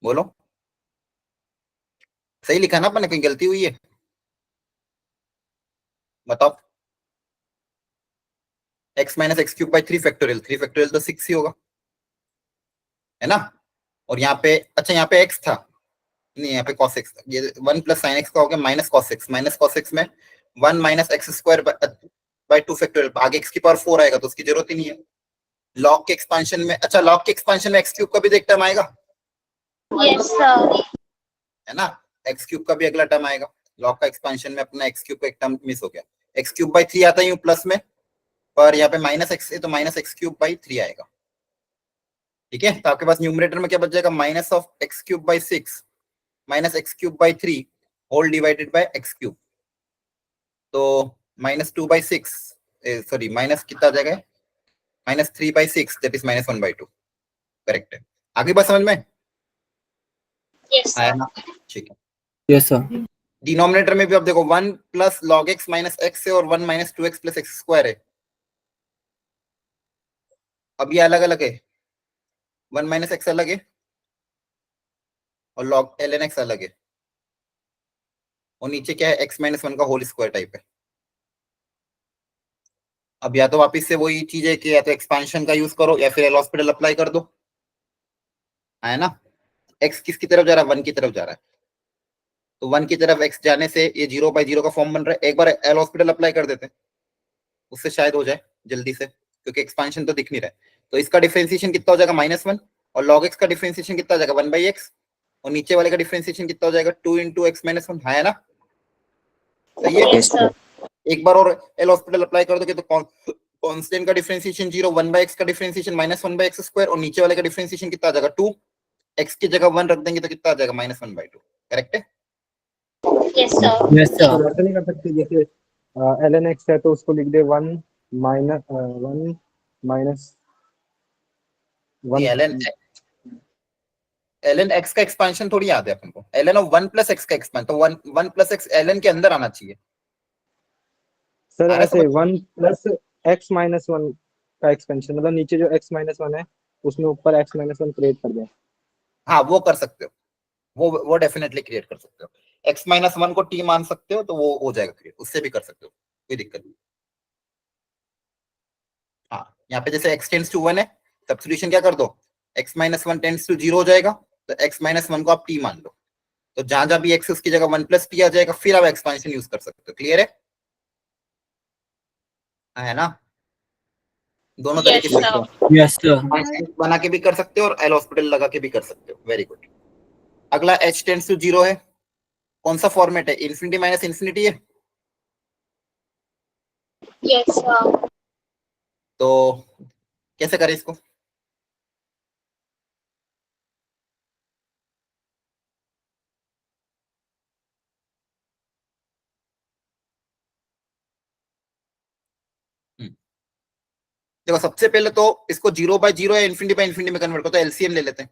[SPEAKER 1] बोलो। सही लिखा ना अपने, कहीं गलती हुई है बताओ। x minus x cube by 3 factorial, 3 factorial तो 6 ही होगा, है ना। और यहाँ पे अच्छा यहाँ पे x था, नहीं यहाँ पे cos x, ये 1 प्लस साइन x का हो गया माइनस cos x में 1 minus x square by 2 factorial, आगे x की पावर 4 आएगा तो उसकी जरूरत ही नहीं है। लॉग के एक्सपेंशन में, अच्छा लॉग के एक्सपेंशन में एक्स क्यूब का भी एक टर्म आएगा,
[SPEAKER 3] Yes, sir.
[SPEAKER 1] है ना, एक्स क्यूब का भी अगला टर्म आएगा। लॉग का एक्सपेंशन में अपना एक्स क्यूब का एक टर्म मिस हो गया, एक्स क्यूब बाई 3 आता है प्लस में, पर यहाँ पे माइनस एक्स है तो माइनस एक्स क्यूब बाई 3 आएगा। ठीक है, तो आपके पास न्यूमरेटर में क्या बच जाएगा, minus of x cube by 6 minus x cube by 3 whole divided by x cube. तो माइनस 2 बाई 6, सॉरी माइनस कितना आ जाएगा, minus 3 by 6 that is minus 1 by 2। Correct है, आगे बात समझ में
[SPEAKER 3] Yes,
[SPEAKER 1] आया
[SPEAKER 3] sir.
[SPEAKER 1] ना, ठीक है।
[SPEAKER 2] Yes, sir.
[SPEAKER 1] डिनोमिनेटर में भी अब देखो 1 plus log x minus x है और 1 minus 2x plus x square है। अब ये अलग अलग है, 1 माइनस एक्स अलग है और लॉग ln x अलग है, और नीचे क्या है x माइनस 1 का होल स्क्वायर टाइप है। अब या तो वापिस से वही चीज है कि या तो एक्सपेंशन का यूज करो या फिर एल हॉस्पिटल अप्लाई कर दो, है ना। x किसकी तरफ जा रहा है, 1 की तरफ जा रहा है, तो 1 की तरफ x जाने से ये 0 बाई 0 का फॉर्म बन रहा है। एक बार एल हॉस्पिटल अप्लाई कर देते हैं, उससे शायद हो जाए जल्दी से, क्योंकि एक्सपेंशन तो दिख नहीं रहा है। तो इसका डिफरेंशिएशन कितना हो जाएगा -1, और log x का डिफरेंशिएशन कितना हो जाएगा 1 बाई x, और नीचे वाले का डिफरेंशिएशन कितना हो जाएगा 2 इंटू एक्स माइनस 1, है ना। सही है।
[SPEAKER 3] Yes, sir.
[SPEAKER 1] एक बार और एल हॉस्पिटल अप्लाई कर दोगे तो कांस्टेंट का डिफरेंशिएशन 0, 1/x का डिफरेंशिएशन -1/x², और नीचे वाले का डिफरेंशिएशन कितना आ जाएगा 2, x की जगह 1 रख देंगे तो कितना आ जाएगा -1/2। करेक्ट है।
[SPEAKER 3] Yes, sir.
[SPEAKER 2] Yes,
[SPEAKER 5] तो
[SPEAKER 2] sir.
[SPEAKER 5] ऐसा नहीं कर सकते जैसे ln x है तो उसको लिख दे 1 माइनस
[SPEAKER 1] नहीं,
[SPEAKER 5] 1
[SPEAKER 1] ln x का एक्सपेंशन थोड़ी याद है अपन को, ln ऑफ 1 + x का एक्सपेंशन, तो 1 + x ln के अंदर आना चाहिए।
[SPEAKER 5] सर
[SPEAKER 1] आ रहा है
[SPEAKER 5] ऐसे
[SPEAKER 1] समझ?
[SPEAKER 5] 1 + x-1 का एक्सपेंशन मतलब नीचे जो x-1 है उसमें ऊपर x-1 क्रिएट कर दें।
[SPEAKER 1] हाँ वो कर सकते हो, वो डेफिनेटली क्रिएट कर सकते हो। x-1 को t मान सकते हो तो वो हो जाएगा क्रिएट, उससे भी कर सकते हो, कोई दिक्कत नहीं। हाँ यहाँ पे जैसे x टेंड्स टू 1 है, सब्स्टिट्यूशन क्या कर दो, x-1 टेंड्स टू 0 हो जाएगा, तो x-1 को आप t मान लो, तो जहां जहां भी x उसकी जगह 1 + t आ जाएगा, फिर आप एक्सपेंशन यूज कर सकते हो। क्लियर है? है ना? दोनों
[SPEAKER 3] Yes,
[SPEAKER 1] तरीके से
[SPEAKER 3] sir.
[SPEAKER 2] Yes, sir.
[SPEAKER 1] बना के भी कर सकते हो और एल हॉस्पिटल लगा के भी कर सकते हो। Very good. अगला h टेंड्स टू 0 है, कौन सा फॉर्मेट है, इन्फिनिटी माइनस इन्फिनिटी है,
[SPEAKER 3] Yes, sir.
[SPEAKER 1] तो कैसे करें इसको? देखो सबसे पहले तो इसको 0/0 या इन्फिनिटी में कन्वर्ट करो, तो एलसीएम ले लेते हैं,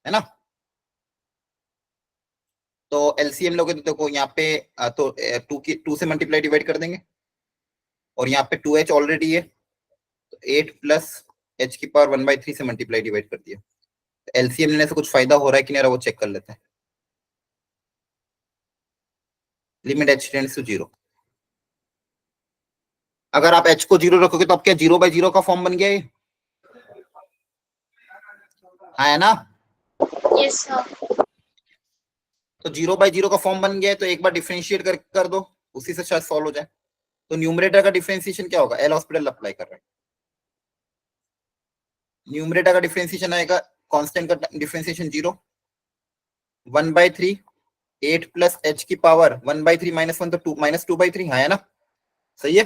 [SPEAKER 1] है ना? तो एलसीएम लोगे तो देखो यहाँ पे तो 2 से मल्टीप्लाई डिवाइड कर देंगे, और यहाँ पे 2h ऑलरेडी है, तो 8 + h⁻1/3 से मल्टीप्लाई डिवाइड कर दिया। एलसीएम लेने से कुछ फायदा हो रहा है कि नहीं, वो चेक कर लेते हैं। लिमिट h टेंड्स टू 0, अगर आप h को 0 रखोगे तो अब क्या 0/0 का फॉर्म बन गया ये? हाँ है ना?
[SPEAKER 3] Yes, sir.
[SPEAKER 1] तो 0/0 का फॉर्म बन गया है, तो एक बार डिफरेंशिएट कर दो, उसी से शायद सॉल्व हो जाए। तो न्यूमरेटर का डिफरेंशिएशन क्या होगा, एल हॉस्पिटल अप्लाई कर रहे हैं, न्यूमरेटर का डिफरेंशिएशन आएगा, कांस्टेंट का डिफरेंशिएशन 0, 1/3, 8 + h⁻1/3 -1 तो 2 -2/3, हाँ है ना? सही है।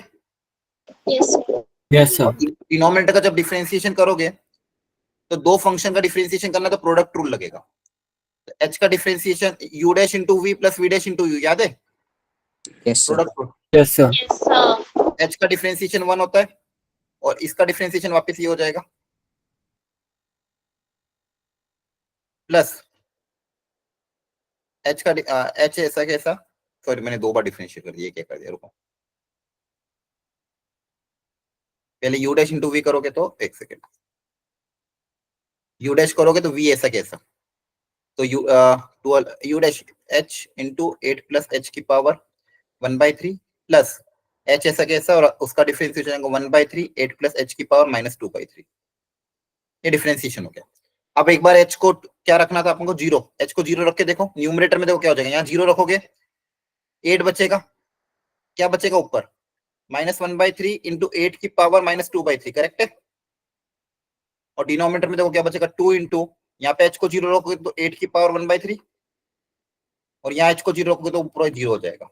[SPEAKER 3] Yes, sir.
[SPEAKER 2] Yes, sir.
[SPEAKER 1] और डिनोमिनेटर का जब डिफरेंशिएशन करोगे तो दो फंक्शन का डिफरेंशिएशन करना, तो प्रोडक्ट रूल लगेगा। तो h का differentiation u' * v + v' * u, याद है
[SPEAKER 4] Yes, sir.
[SPEAKER 1] Product rule?
[SPEAKER 2] Yes, sir.
[SPEAKER 3] Yes, sir.
[SPEAKER 1] h का डिफरेंशिएशन 1 होता है, और इसका डिफरेंशिएशन वापस ये हो जाएगा, प्लस h का h ऐसा कैसा, सॉरी मैंने 2 बार डिफरेंशिएट कर दिया, क्या कर दिया, रुको। पहले u' * v करोगे तो एक सेकेंड, u' करोगे तो v ऐसा कैसा, तो u u' h * 8 + h⁻1/3 plus h ऐसा कैसा, और उसका डिफरेंशिएशन 1/3 8 + h⁻2/3, ये डिफरेंशिएशन हो गया। अब एक बार h को क्या रखना था आपको, 0, h को 0 रख के देखो, न्यूमरेटर में देखो क्या हो जाएगा, यहाँ 0 रखोगे 8 बचेगा, क्या बचेगा ऊपर, -1/3 × 8⁻2/3, करेक्ट है। और डिनोमिनेटर में देखो क्या बचेगा, 2 × यहाँ पे h को 0 रखोगे तो 8⁻1/3, और यहाँ h को 0 रखोगे तो ऊपर 0 हो जाएगा।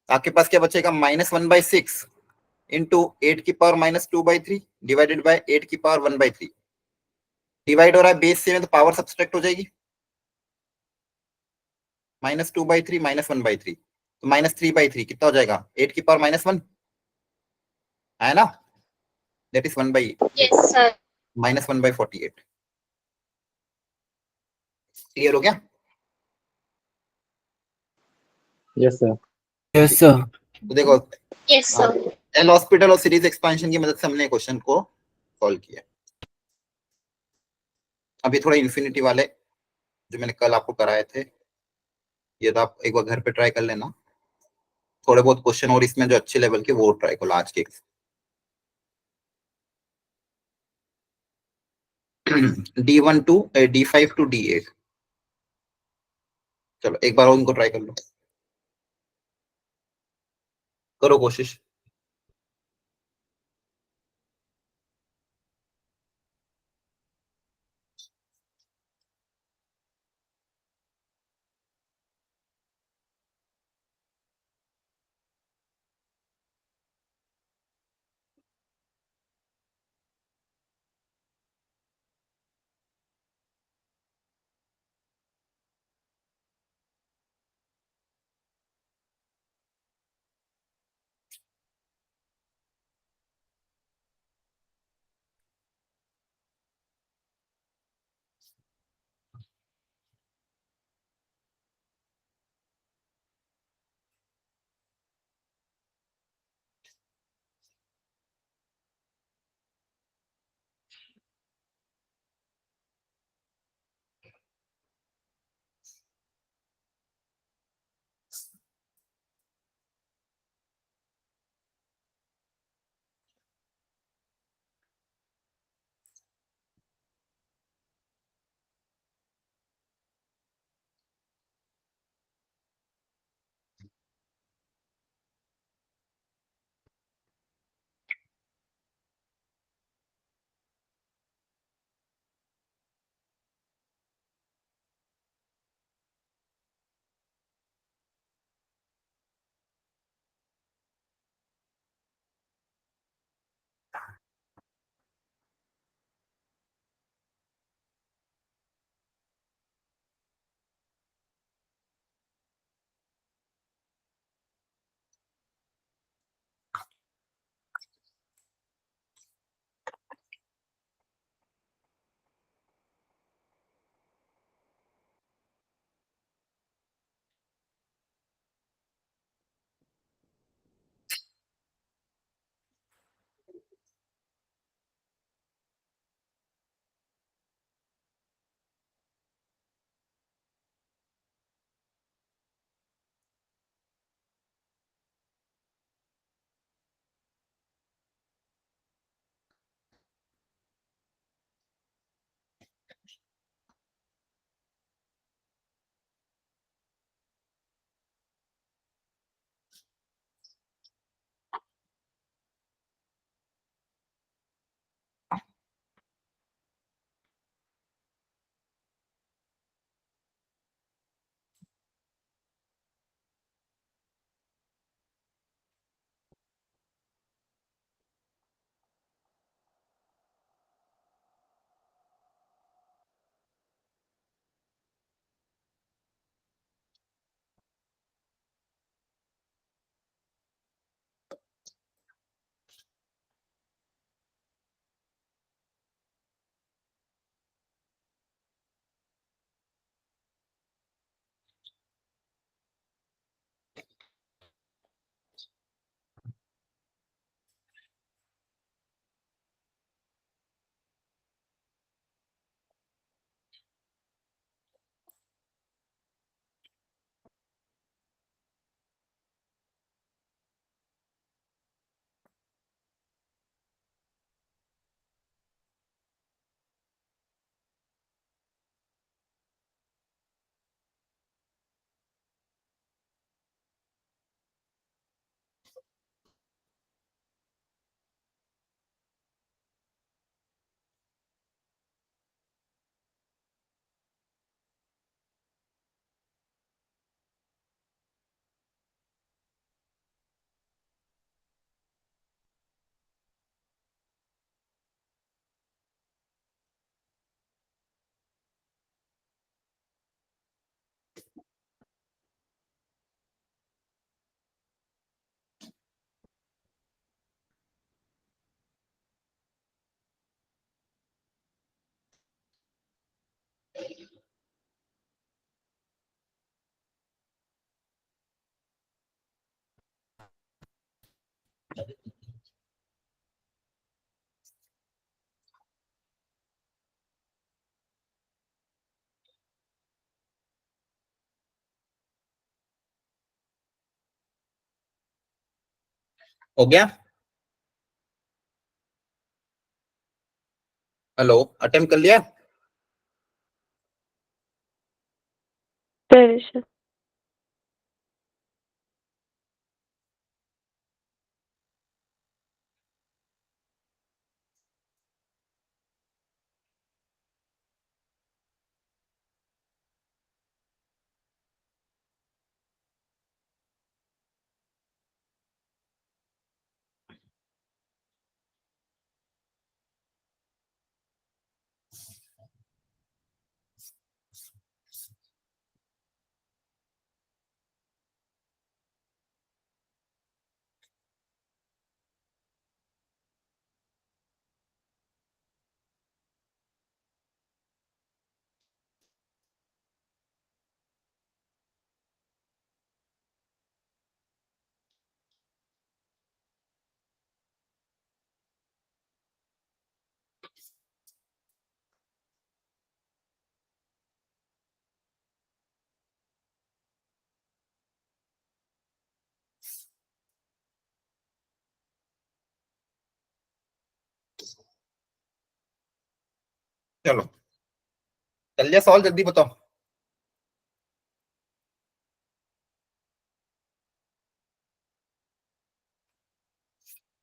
[SPEAKER 1] आपके पास क्या बचेगा, -1/6 × 8⁻2/3 डिवाइडेड बाय 8⁻1/3, डिवाइड हो रहा है बेस से में, तो पावर सब्सट्रैक्ट हो जाएगी, -2/3 -1/3, तो -3/3 कितना हो जाएगा, 8⁻1 है ना, that is 1/8,
[SPEAKER 3] Yes, sir.
[SPEAKER 1] -1/48। Clear हो गया?
[SPEAKER 5] Yes sir.
[SPEAKER 2] Yes, sir.
[SPEAKER 1] तो देखो
[SPEAKER 3] Yes, sir.
[SPEAKER 1] एल हॉस्पिटल और सीरीज एक्सपेंशन की मदद से हमने क्वेश्चन को सॉल्व किया। अभी थोड़ा इन्फिनिटी वाले जो मैंने कल आपको कराए थे, ये तो आप एक बार घर पे ट्राई कर लेना, थोड़े बहुत क्वेश्चन और इसमें जो अच्छे लेवल के वो ट्राई करो आज के। D1 to D5 to D8, चलो एक बार और उनको ट्राई कर लो, करो कोशिश। हो गया? हेलो, अटेम्प्ट कर लिया?
[SPEAKER 3] सर
[SPEAKER 1] चलो कर लिया सॉल्व, जल्दी बताओ।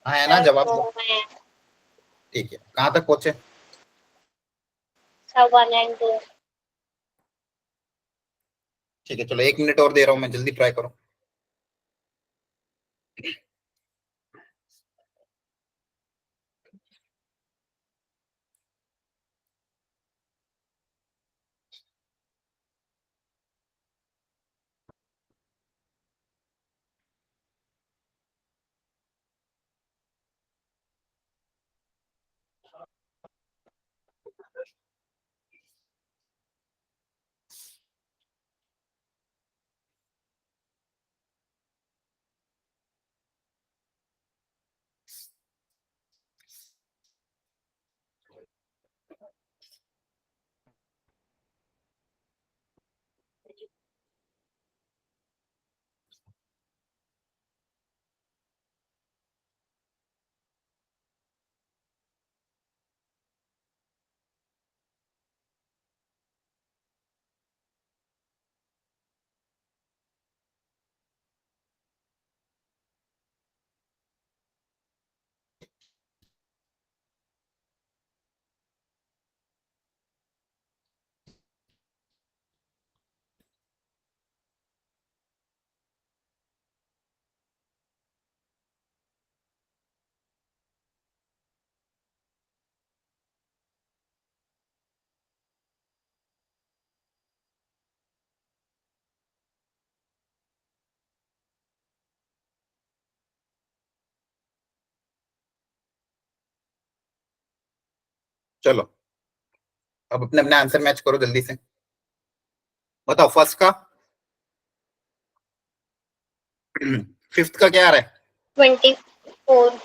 [SPEAKER 1] हाँ है ना, जवाब दो। ठीक है, कहाँ तक पहुंचे?
[SPEAKER 3] Sir 1 and 2।
[SPEAKER 1] ठीक है, चलो 1 मिनट और दे रहा हूँ मैं, जल्दी ट्राई करो। चलो अब अपने अपने आंसर मैच करो जल्दी से। बताओ फर्स्ट का, फिफ्थ का क्या आ रहा है?
[SPEAKER 3] 24।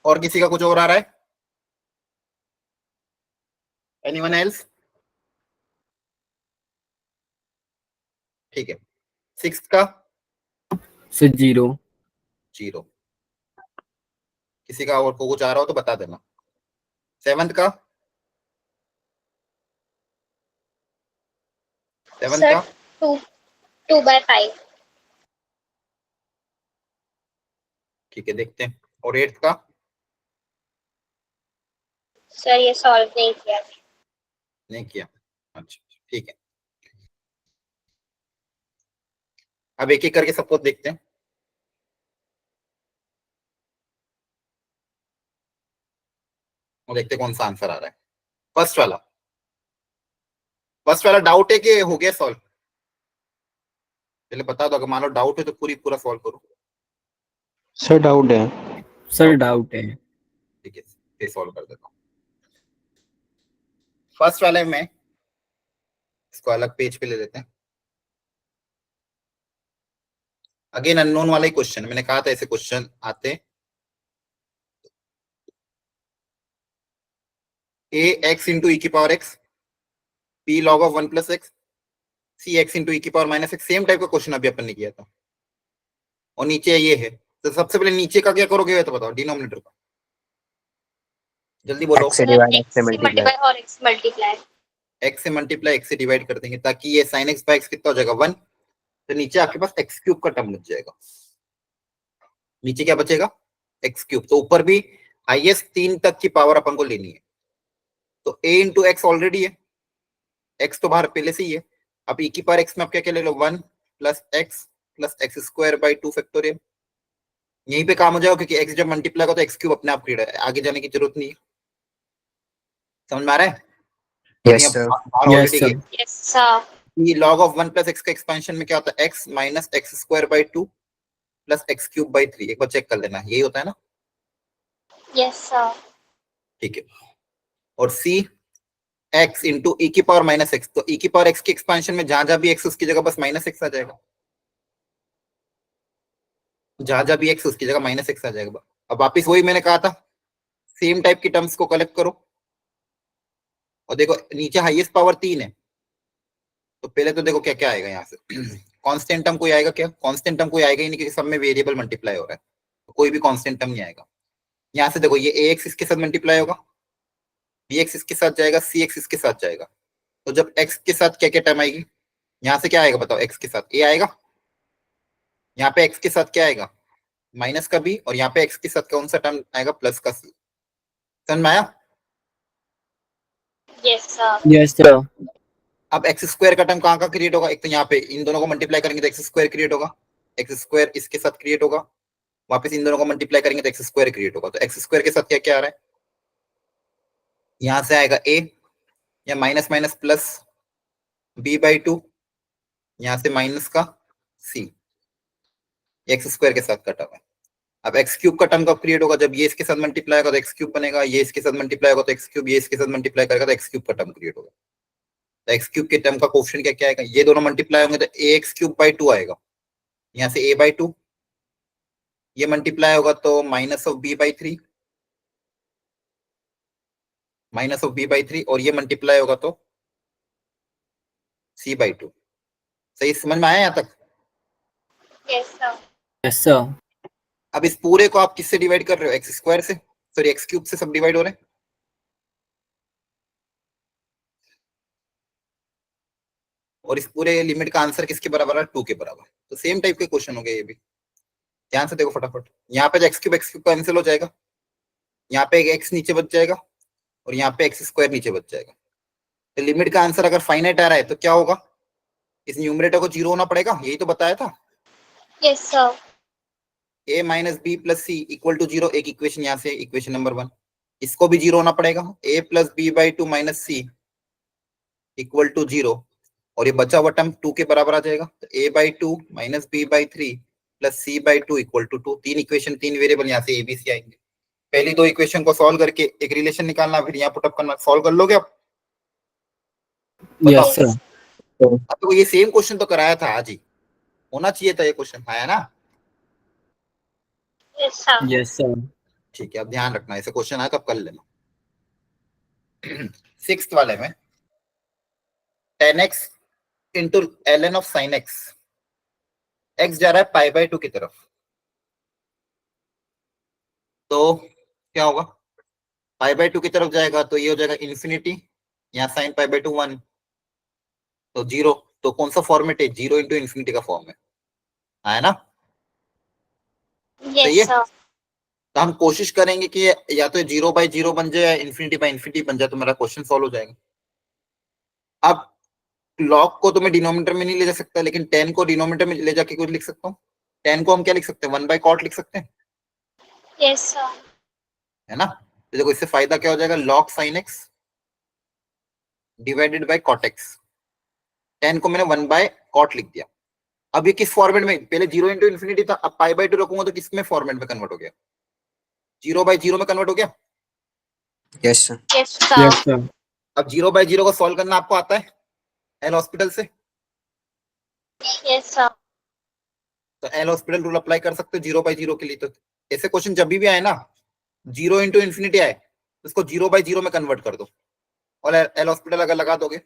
[SPEAKER 1] और किसी का कुछ और आ रहा है? Anyone else? ठीक है, सिक्स्थ का?
[SPEAKER 2] सर 0।
[SPEAKER 1] 0। किसी का और को कुछ आ रहा हो तो बता देना। सेवंथ का? सेवंथ
[SPEAKER 3] सर
[SPEAKER 1] का?
[SPEAKER 3] 2/5।
[SPEAKER 1] ठीक है, देखते हैं। और एट्थ का?
[SPEAKER 3] सर ये सॉल्व नहीं किया।
[SPEAKER 1] नहीं किया? अच्छा ठीक है, अब एक एक करके सबको देखते हैं और देखते हैं कौन सा आंसर आ रहा है। फर्स्ट वाला, फर्स्ट वाला डाउट है कि हो गया सॉल्व? पहले बता दो, अगर मान लो डाउट है तो पूरा सॉल्व करो।
[SPEAKER 5] सर डाउट है।
[SPEAKER 2] सर डाउट है।
[SPEAKER 1] ठीक है, फिर सॉल्व कर देता हूँ। फर्स्ट वाले में इसको अलग पेज पे ले लेते हैं। अगेन अननोन वाला ही क्वेश्चन, मैंने कहा था ऐसे क्वेश्चन आते हैं। ए एक्स इंटू ई की power X, P log of 1 plus X, C X into E की power minus X, same type का क्वेश्चन अभी अपन ने किया था। और नीचे ये है, तो सबसे पहले नीचे का क्या करोगे ये तो बताओ, डिनोमिनेटर का जल्दी बोलो।
[SPEAKER 4] x से डिवाइड x से
[SPEAKER 3] x
[SPEAKER 4] मल्टीप्लाई
[SPEAKER 3] मल्टीप्लाई और x मल्टीप्लाई।
[SPEAKER 1] x से मल्टीप्लाई x से डिवाइड कर देंगे ताकि ये sin x बाय x कितना हो जाएगा 1, तो नीचे आपके पास x क्यूब का टर्म बच जाएगा। नीचे क्या बचेगा x क्यूब, तो ऊपर भी हाईएस्ट 3 तक की पावर अपन को लेनी है, तो a इंटू एक्स ऑलरेडी है, x तो बाहर पहले से ही है। अब e की पावर x में आप क्या क्या ले लो 1 plus x square by 2 factorial, यहीं पे काम हो जाएगा क्योंकि x जब मल्टीप्लाई होगा तो x क्यूब अपने आप क्रिएट है, आगे जाने की जरूरत नहीं है। समझ में आ रहा है?
[SPEAKER 4] Yes sir
[SPEAKER 2] Yes, sir.
[SPEAKER 3] Yes sir.
[SPEAKER 1] ये log ऑफ 1 प्लस एक्स का एक्सपेंशन में क्या होता है x minus x square by 2 plus x cube by 3, एक बार चेक कर लेना, यही होता है ना?
[SPEAKER 3] Yes sir.
[SPEAKER 1] ठीक है। और c x इंटू ई की पावर माइनस एक्स, तो ई की पावर एक्स के एक्सपेंशन में जहां जहां भी x उसकी जगह बस माइनस एक्स आ जाएगा, जहां जहां भी x उसकी जगह माइनस एक्स आ जाएगा। अब वापिस वही मैंने कहा था, सेम टाइप की टर्म्स को कलेक्ट करो और देखो नीचे हाईएस्ट पावर 3 है, तो पहले तो देखो क्या क्या आएगा यहाँ से। कांस्टेंट टर्म कोई आएगा क्या? कांस्टेंट टर्म कोई आएगा ही नहीं क्योंकि सब में वेरिएबल मल्टीप्लाई हो रहा है, तो कोई भी कांस्टेंट टर्म नहीं आएगा। यहाँ से देखो ये ax इसके साथ मल्टीप्लाई होगा, bx इसके साथ जाएगा, cx इसके साथ जाएगा, तो जब x के साथ क्या क्या टर्म आएगी, यहाँ से क्या आएगा बताओ, x के साथ a आएगा, यहाँ पे x के साथ क्या आएगा माइनस का b, और यहाँ पे x के साथ कौन सा टर्म आएगा प्लस का c। समझ में आया?
[SPEAKER 3] Yes sir.
[SPEAKER 2] Yes, sir.
[SPEAKER 1] अब एक्स स्क्वायर का टर्म कहाँ का क्रिएट होगा, एक तो यहाँ पे इन दोनों को मल्टीप्लाई करेंगे तो एक्स स्क्वायर क्रिएट होगा, एक्स स्क्वायर इसके साथ क्रिएट होगा, वापस इन दोनों को मल्टीप्लाई करेंगे तो एक्स स्क्वायर क्रिएट होगा, तो एक्स स्क्वायर के साथ क्या क्या आ रहा है, यहाँ से आएगा a या minus minus plus b by 2, यहाँ से माइनस का c, एक्स स्क्वायर के साथ का टर्म है। अब एक्स क्यूब का टर्म कब क्रिएट होगा, जब ये इसके साथ मल्टीप्लाई होगा तो एक्स क्यूब बनेगा, ये इसके साथ मल्टीप्लाई होगा तो एक्स क्यूब, ये इसके साथ मल्टीप्लाई करेगा तो एक्स क्यूब का टर्म क्रिएट होगा। तो एक्स क्यूब के टर्म का कोफिशिएंट क्या क्या आएगा, ये दोनों मल्टीप्लाई होंगे तो ए एक्स क्यूब बाई 2 आएगा, यहाँ से a बाई 2, ये मल्टीप्लाई होगा तो minus of b by 3, minus of b by 3, और ये मल्टीप्लाई होगा तो c बाई 2। सही समझ में आया यहाँ तक?
[SPEAKER 3] Yes sir.
[SPEAKER 2] Yes, sir.
[SPEAKER 1] अब इस पूरे को आप किससे डिवाइड कर रहे हो, एक्स स्क्वायर से, सॉरी एक्स क्यूब से सब डिवाइड हो रहे हैं। और इस पूरे लिमिट का आंसर किसके बराबर है, 2 के बराबर। तो सेम टाइप के क्वेश्चन हो गए ये भी, ध्यान से देखो फटाफट। यहाँ पे एक्स क्यूब कैंसिल हो जाएगा, यहाँ पे एक एक्स नीचे बच जाएगा और यहाँ पे एक्स स्क्वायर नीचे बच जाएगा। तो लिमिट का आंसर अगर फाइनाइट आ रहा है तो क्या होगा, इस न्यूमरेटर को 0 होना पड़ेगा, यही तो बताया था।
[SPEAKER 3] Yes sir.
[SPEAKER 1] a minus B plus C equal to 0, एक इक्वेशन यहाँ से, इक्वेशन नंबर 1, इसको भी 0 होना पड़ेगा, a plus B by 2 minus C equal to 0, और ये बचा हुआ टर्म 2 के बराबर आ जाएगा, तो a by 2 minus B by 3 plus C by 2 equal to 2। तीन इक्वेशन, तीन वेरिएबल यहाँ से abc आएंगे। पहली दो इक्वेशन को सॉल्व करके एक रिलेशन निकालना, फिर यहाँ पुटअप करना। सॉल्व कर लोगे आप?
[SPEAKER 2] Yes, sir.
[SPEAKER 1] अब तो ये सेम क्वेश्चन तो कराया था आज ही, होना चाहिए था ये क्वेश्चन, आया ना?
[SPEAKER 3] Yes sir.
[SPEAKER 2] Yes, sir.
[SPEAKER 1] ठीक है, अब ध्यान रखना, ऐसे क्वेश्चन आया तो अब कर लेना। 6th वाले में 10x into ln of sin x, x जा रहा है पाई बाई 2 की तरफ, तो क्या होगा, पाई बाई 2 की तरफ जाएगा तो ये हो जाएगा इन्फिनिटी, यहाँ साइन पाई बाई 2 1, तो 0, तो कौन सा फॉर्मेट है, 0 इंटू इन्फिनिटी का फॉर्म है, आया ना? सही है?
[SPEAKER 3] Yes sir.
[SPEAKER 1] तो हम कोशिश करेंगे कि या तो 0 बाई 0 बन जाए या इन्फिनिटी बाई इन्फिनिटी बन जाए, तो मेरा क्वेश्चन सॉल्व हो जाएगा। अब लॉग को तो मैं डिनोमिनेटर में नहीं ले जा सकता, लेकिन 10 को डिनोमिनेटर में ले जाके कुछ लिख सकता हूँ। 10 को हम क्या लिख सकते हैं, 1 बाई कॉट लिख सकते हैं,
[SPEAKER 3] Yes sir.
[SPEAKER 1] है ना? तो देखो इससे फायदा क्या हो जाएगा, log sin x divided by cot x. 10 को मैंने 1 बाय कॉट लिख दिया। अब ये किस फॉर्मेट में, पहले 0 इंटू इन्फिनिटी था, अब पाई बाई 2 रखूंगा तो किस में फॉर्मेट में कन्वर्ट हो गया, 0 बाई 0 में कन्वर्ट हो गया।
[SPEAKER 4] Yes sir
[SPEAKER 3] Yes sir.
[SPEAKER 2] Yes, sir.
[SPEAKER 1] अब 0 बाई 0 को सॉल्व करना आपको आता है एल हॉस्पिटल से,
[SPEAKER 3] Yes sir.
[SPEAKER 1] तो एल हॉस्पिटल रूल अप्लाई कर सकते हो 0 बाई 0 के लिए। तो ऐसे क्वेश्चन जब भी आए ना, 0 इंटू इन्फिनिटी आए तो उसको 0 बाई 0 में कन्वर्ट कर दो, और एल हॉस्पिटल अगर लगा दोगे,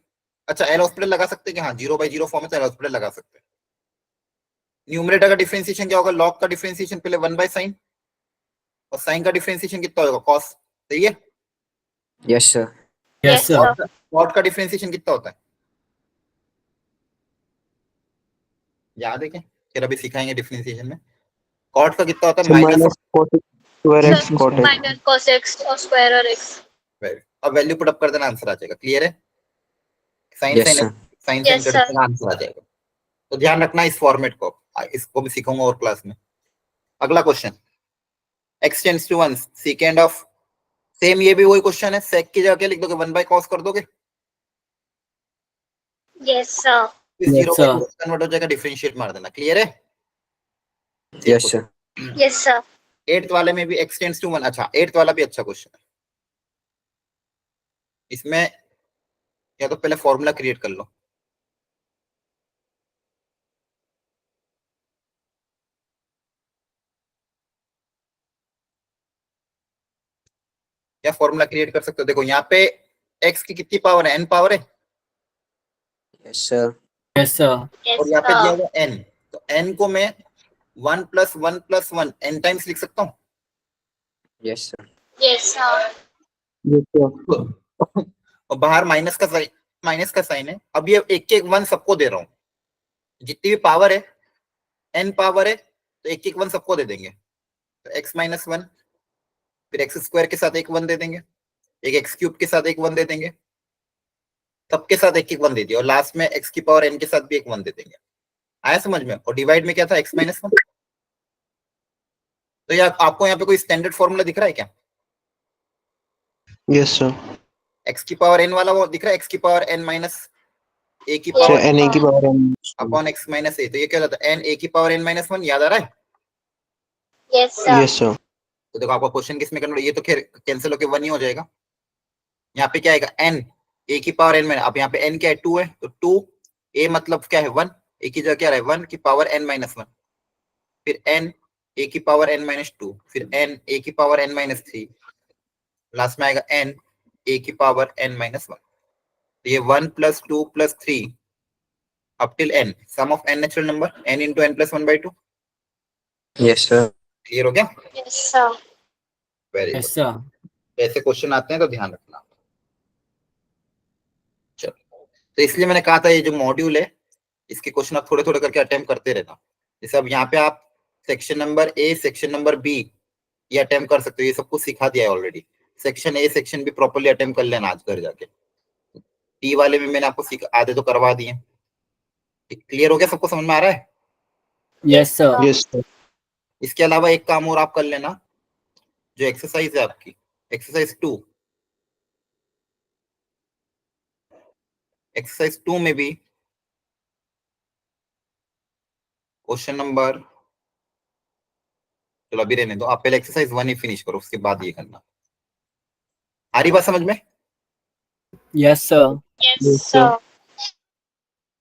[SPEAKER 1] अच्छा एल हॉस्पिटल लगा सकते हैं कि हाँ 0 बाई 0 फॉर्म में तो एल हॉस्पिटल लगा सकते हैं। न्यूमरेटर का डिफरेंशिएशन क्या होगा, लॉग का डिफरेंशिएशन पहले 1 बाय साइन, और साइन का डिफरेंशिएशन कितना होगा, कॉस। सही है।
[SPEAKER 4] Yes, sir.
[SPEAKER 2] Yes, sir.
[SPEAKER 1] Cot का डिफरेंशिएशन कितना होता है, याद है क्या, फिर अभी सिखाएंगे डिफरेंशिएशन में। कॉट का कितना होता है, minus.
[SPEAKER 5] cos square x
[SPEAKER 3] Sir,
[SPEAKER 5] cot x.
[SPEAKER 3] minus cos x or square or x.
[SPEAKER 1] अब वैल्यू पुट अप कर देना, आंसर आ जाएगा। क्लियर है। Sine
[SPEAKER 4] Yes,
[SPEAKER 1] sine
[SPEAKER 4] sir.
[SPEAKER 1] Sine
[SPEAKER 3] Yes,
[SPEAKER 1] sine
[SPEAKER 3] sir.
[SPEAKER 1] करके आंसर आ जाएगा। तो ध्यान रखना इस फॉर्मेट को, इसको भी सीखूंगा और क्लास में। अगला question, x tends to 1 second of, same ये भी वही क्वेश्चन है, sec की जगह क्या लिख दोगे, 1 बाय cos कर दोगे,
[SPEAKER 3] Yes, sir.
[SPEAKER 1] फिर
[SPEAKER 2] Yes,
[SPEAKER 1] 0 बाय
[SPEAKER 2] sir.
[SPEAKER 1] कन्वर्ट हो जाएगा, डिफरेंशिएट मार देना। क्लियर है।
[SPEAKER 4] Yes, sir.
[SPEAKER 3] Yes, sir.
[SPEAKER 1] 8th वाले में भी x टेंड्स टू 1, अच्छा 8th वाला भी अच्छा क्वेश्चन है। इसमें या तो पहले फॉर्मूला क्रिएट कर लो, या फॉर्मूला क्रिएट कर सकते हो। देखो यहाँ पे x की कितनी पावर है, n पावर है,
[SPEAKER 4] Yes, sir.
[SPEAKER 2] Yes, sir.
[SPEAKER 3] Yes,
[SPEAKER 1] और यहाँ पे दिया
[SPEAKER 3] sir.
[SPEAKER 1] हुआ n, तो n को मैं 1 + 1 + 1 n टाइम्स लिख सकता हूँ।
[SPEAKER 4] Yes, sir.
[SPEAKER 3] Yes, sir.
[SPEAKER 5] Yes, sir.
[SPEAKER 1] और बाहर माइनस का साइन है। अब ये एक एक 1 सबको दे रहा हूँ, जितनी भी पावर है, n पावर है, तो एक एक 1 सबको दे देंगे। तो x - 1, फिर x स्क्वायर के साथ एक 1 दे देंगे, एक x क्यूब के साथ एक 1 दे देंगे, सबके साथ एक एक 1 दे दिया, और लास्ट में x की पावर n के साथ भी एक 1 दे देंगे। आया समझ में। और डिवाइड में क्या था, x - 1। तो यार आपको यहाँ पे कोई स्टैंडर्ड फॉर्मूला दिख रहा है क्या,
[SPEAKER 5] Yes, sir.
[SPEAKER 1] x की पावर n वाला वो दिख रहा है, x की पावर n माइनस a की
[SPEAKER 5] So
[SPEAKER 1] पावर
[SPEAKER 3] Yes,
[SPEAKER 5] n की
[SPEAKER 3] sir.
[SPEAKER 5] Power n.
[SPEAKER 1] Upon x minus a, तो ये क्या होता है, n a की पावर n माइनस 1। याद आ रहा है।
[SPEAKER 3] Yes, sir.
[SPEAKER 5] Yes, sir.
[SPEAKER 1] तो देखो आपका क्वेश्चन किसमें कन्वर्ट, ये तो खैर कैंसिल होके 1 ही हो जाएगा। यहाँ पे क्या आएगा, n a की पावर n माइनस, अब यहाँ पे n क्या है, 2 है, तो 2 a मतलब क्या है 1, a की जगह क्या रहा है 1 की पावर n माइनस 1, फिर n a की पावर n माइनस 2, फिर n a की पावर n माइनस 3, लास्ट में आएगा n a की पावर n माइनस 1। तो ये 1 + 2 + 3 up till n, sum of n natural number, n × n + 1/2।
[SPEAKER 4] Yes, sir.
[SPEAKER 1] Clear हो गया।
[SPEAKER 3] Yes, sir.
[SPEAKER 1] Very
[SPEAKER 2] Yes,
[SPEAKER 1] good.
[SPEAKER 2] sir.
[SPEAKER 1] ऐसे क्वेश्चन आते हैं तो ध्यान रखना। चलो, तो इसलिए मैंने कहा था ये जो मॉड्यूल है, इसके क्वेश्चन आप थोड़े थोड़े करके अटेम्प्ट करते रहना। जैसे अब यहाँ पे आप section number A, section number B ये अटेम्प्ट कर सकते हो, ये सब कुछ सिखा दिया है already. Section A, section B properly attempt कर लेना आज घर जाके। टी वाले में मैंने आपको आधे तो करवा दिए। क्लियर हो गया, सबको समझ में आ रहा है।
[SPEAKER 2] Yes, sir.
[SPEAKER 5] Yes, sir.
[SPEAKER 1] इसके अलावा एक काम और आप कर लेना, जो एक्सरसाइज है आपकी, एक्सरसाइज 2, एक्सरसाइज 2 में भी क्वेश्चन नंबर, चलो अभी रहने दो, आप पहले एक्सरसाइज 1 ही फिनिश करो, उसके बाद ये करना। आ रही बात समझ में।
[SPEAKER 2] Yes, sir.
[SPEAKER 3] Yes,
[SPEAKER 5] Yes,
[SPEAKER 3] sir.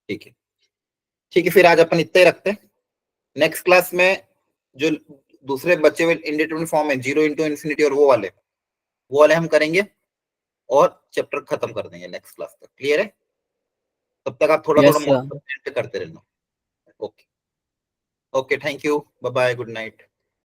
[SPEAKER 1] ठीक है, ठीक है, फिर आज अपन इतना ही रखते हैं। नेक्स्ट क्लास में जो दूसरे बच्चे हुए इंडिटरमिनेट फॉर्म है, 0 × ∞ और वो वाले हम करेंगे और चैप्टर खत्म कर देंगे नेक्स्ट क्लास तक। क्लियर है। तब तक आप थोड़ा
[SPEAKER 2] Yes,
[SPEAKER 1] थोड़ा
[SPEAKER 2] sir.
[SPEAKER 1] मॉडल करते रहना। Okay okay, thank you, bye bye, good night.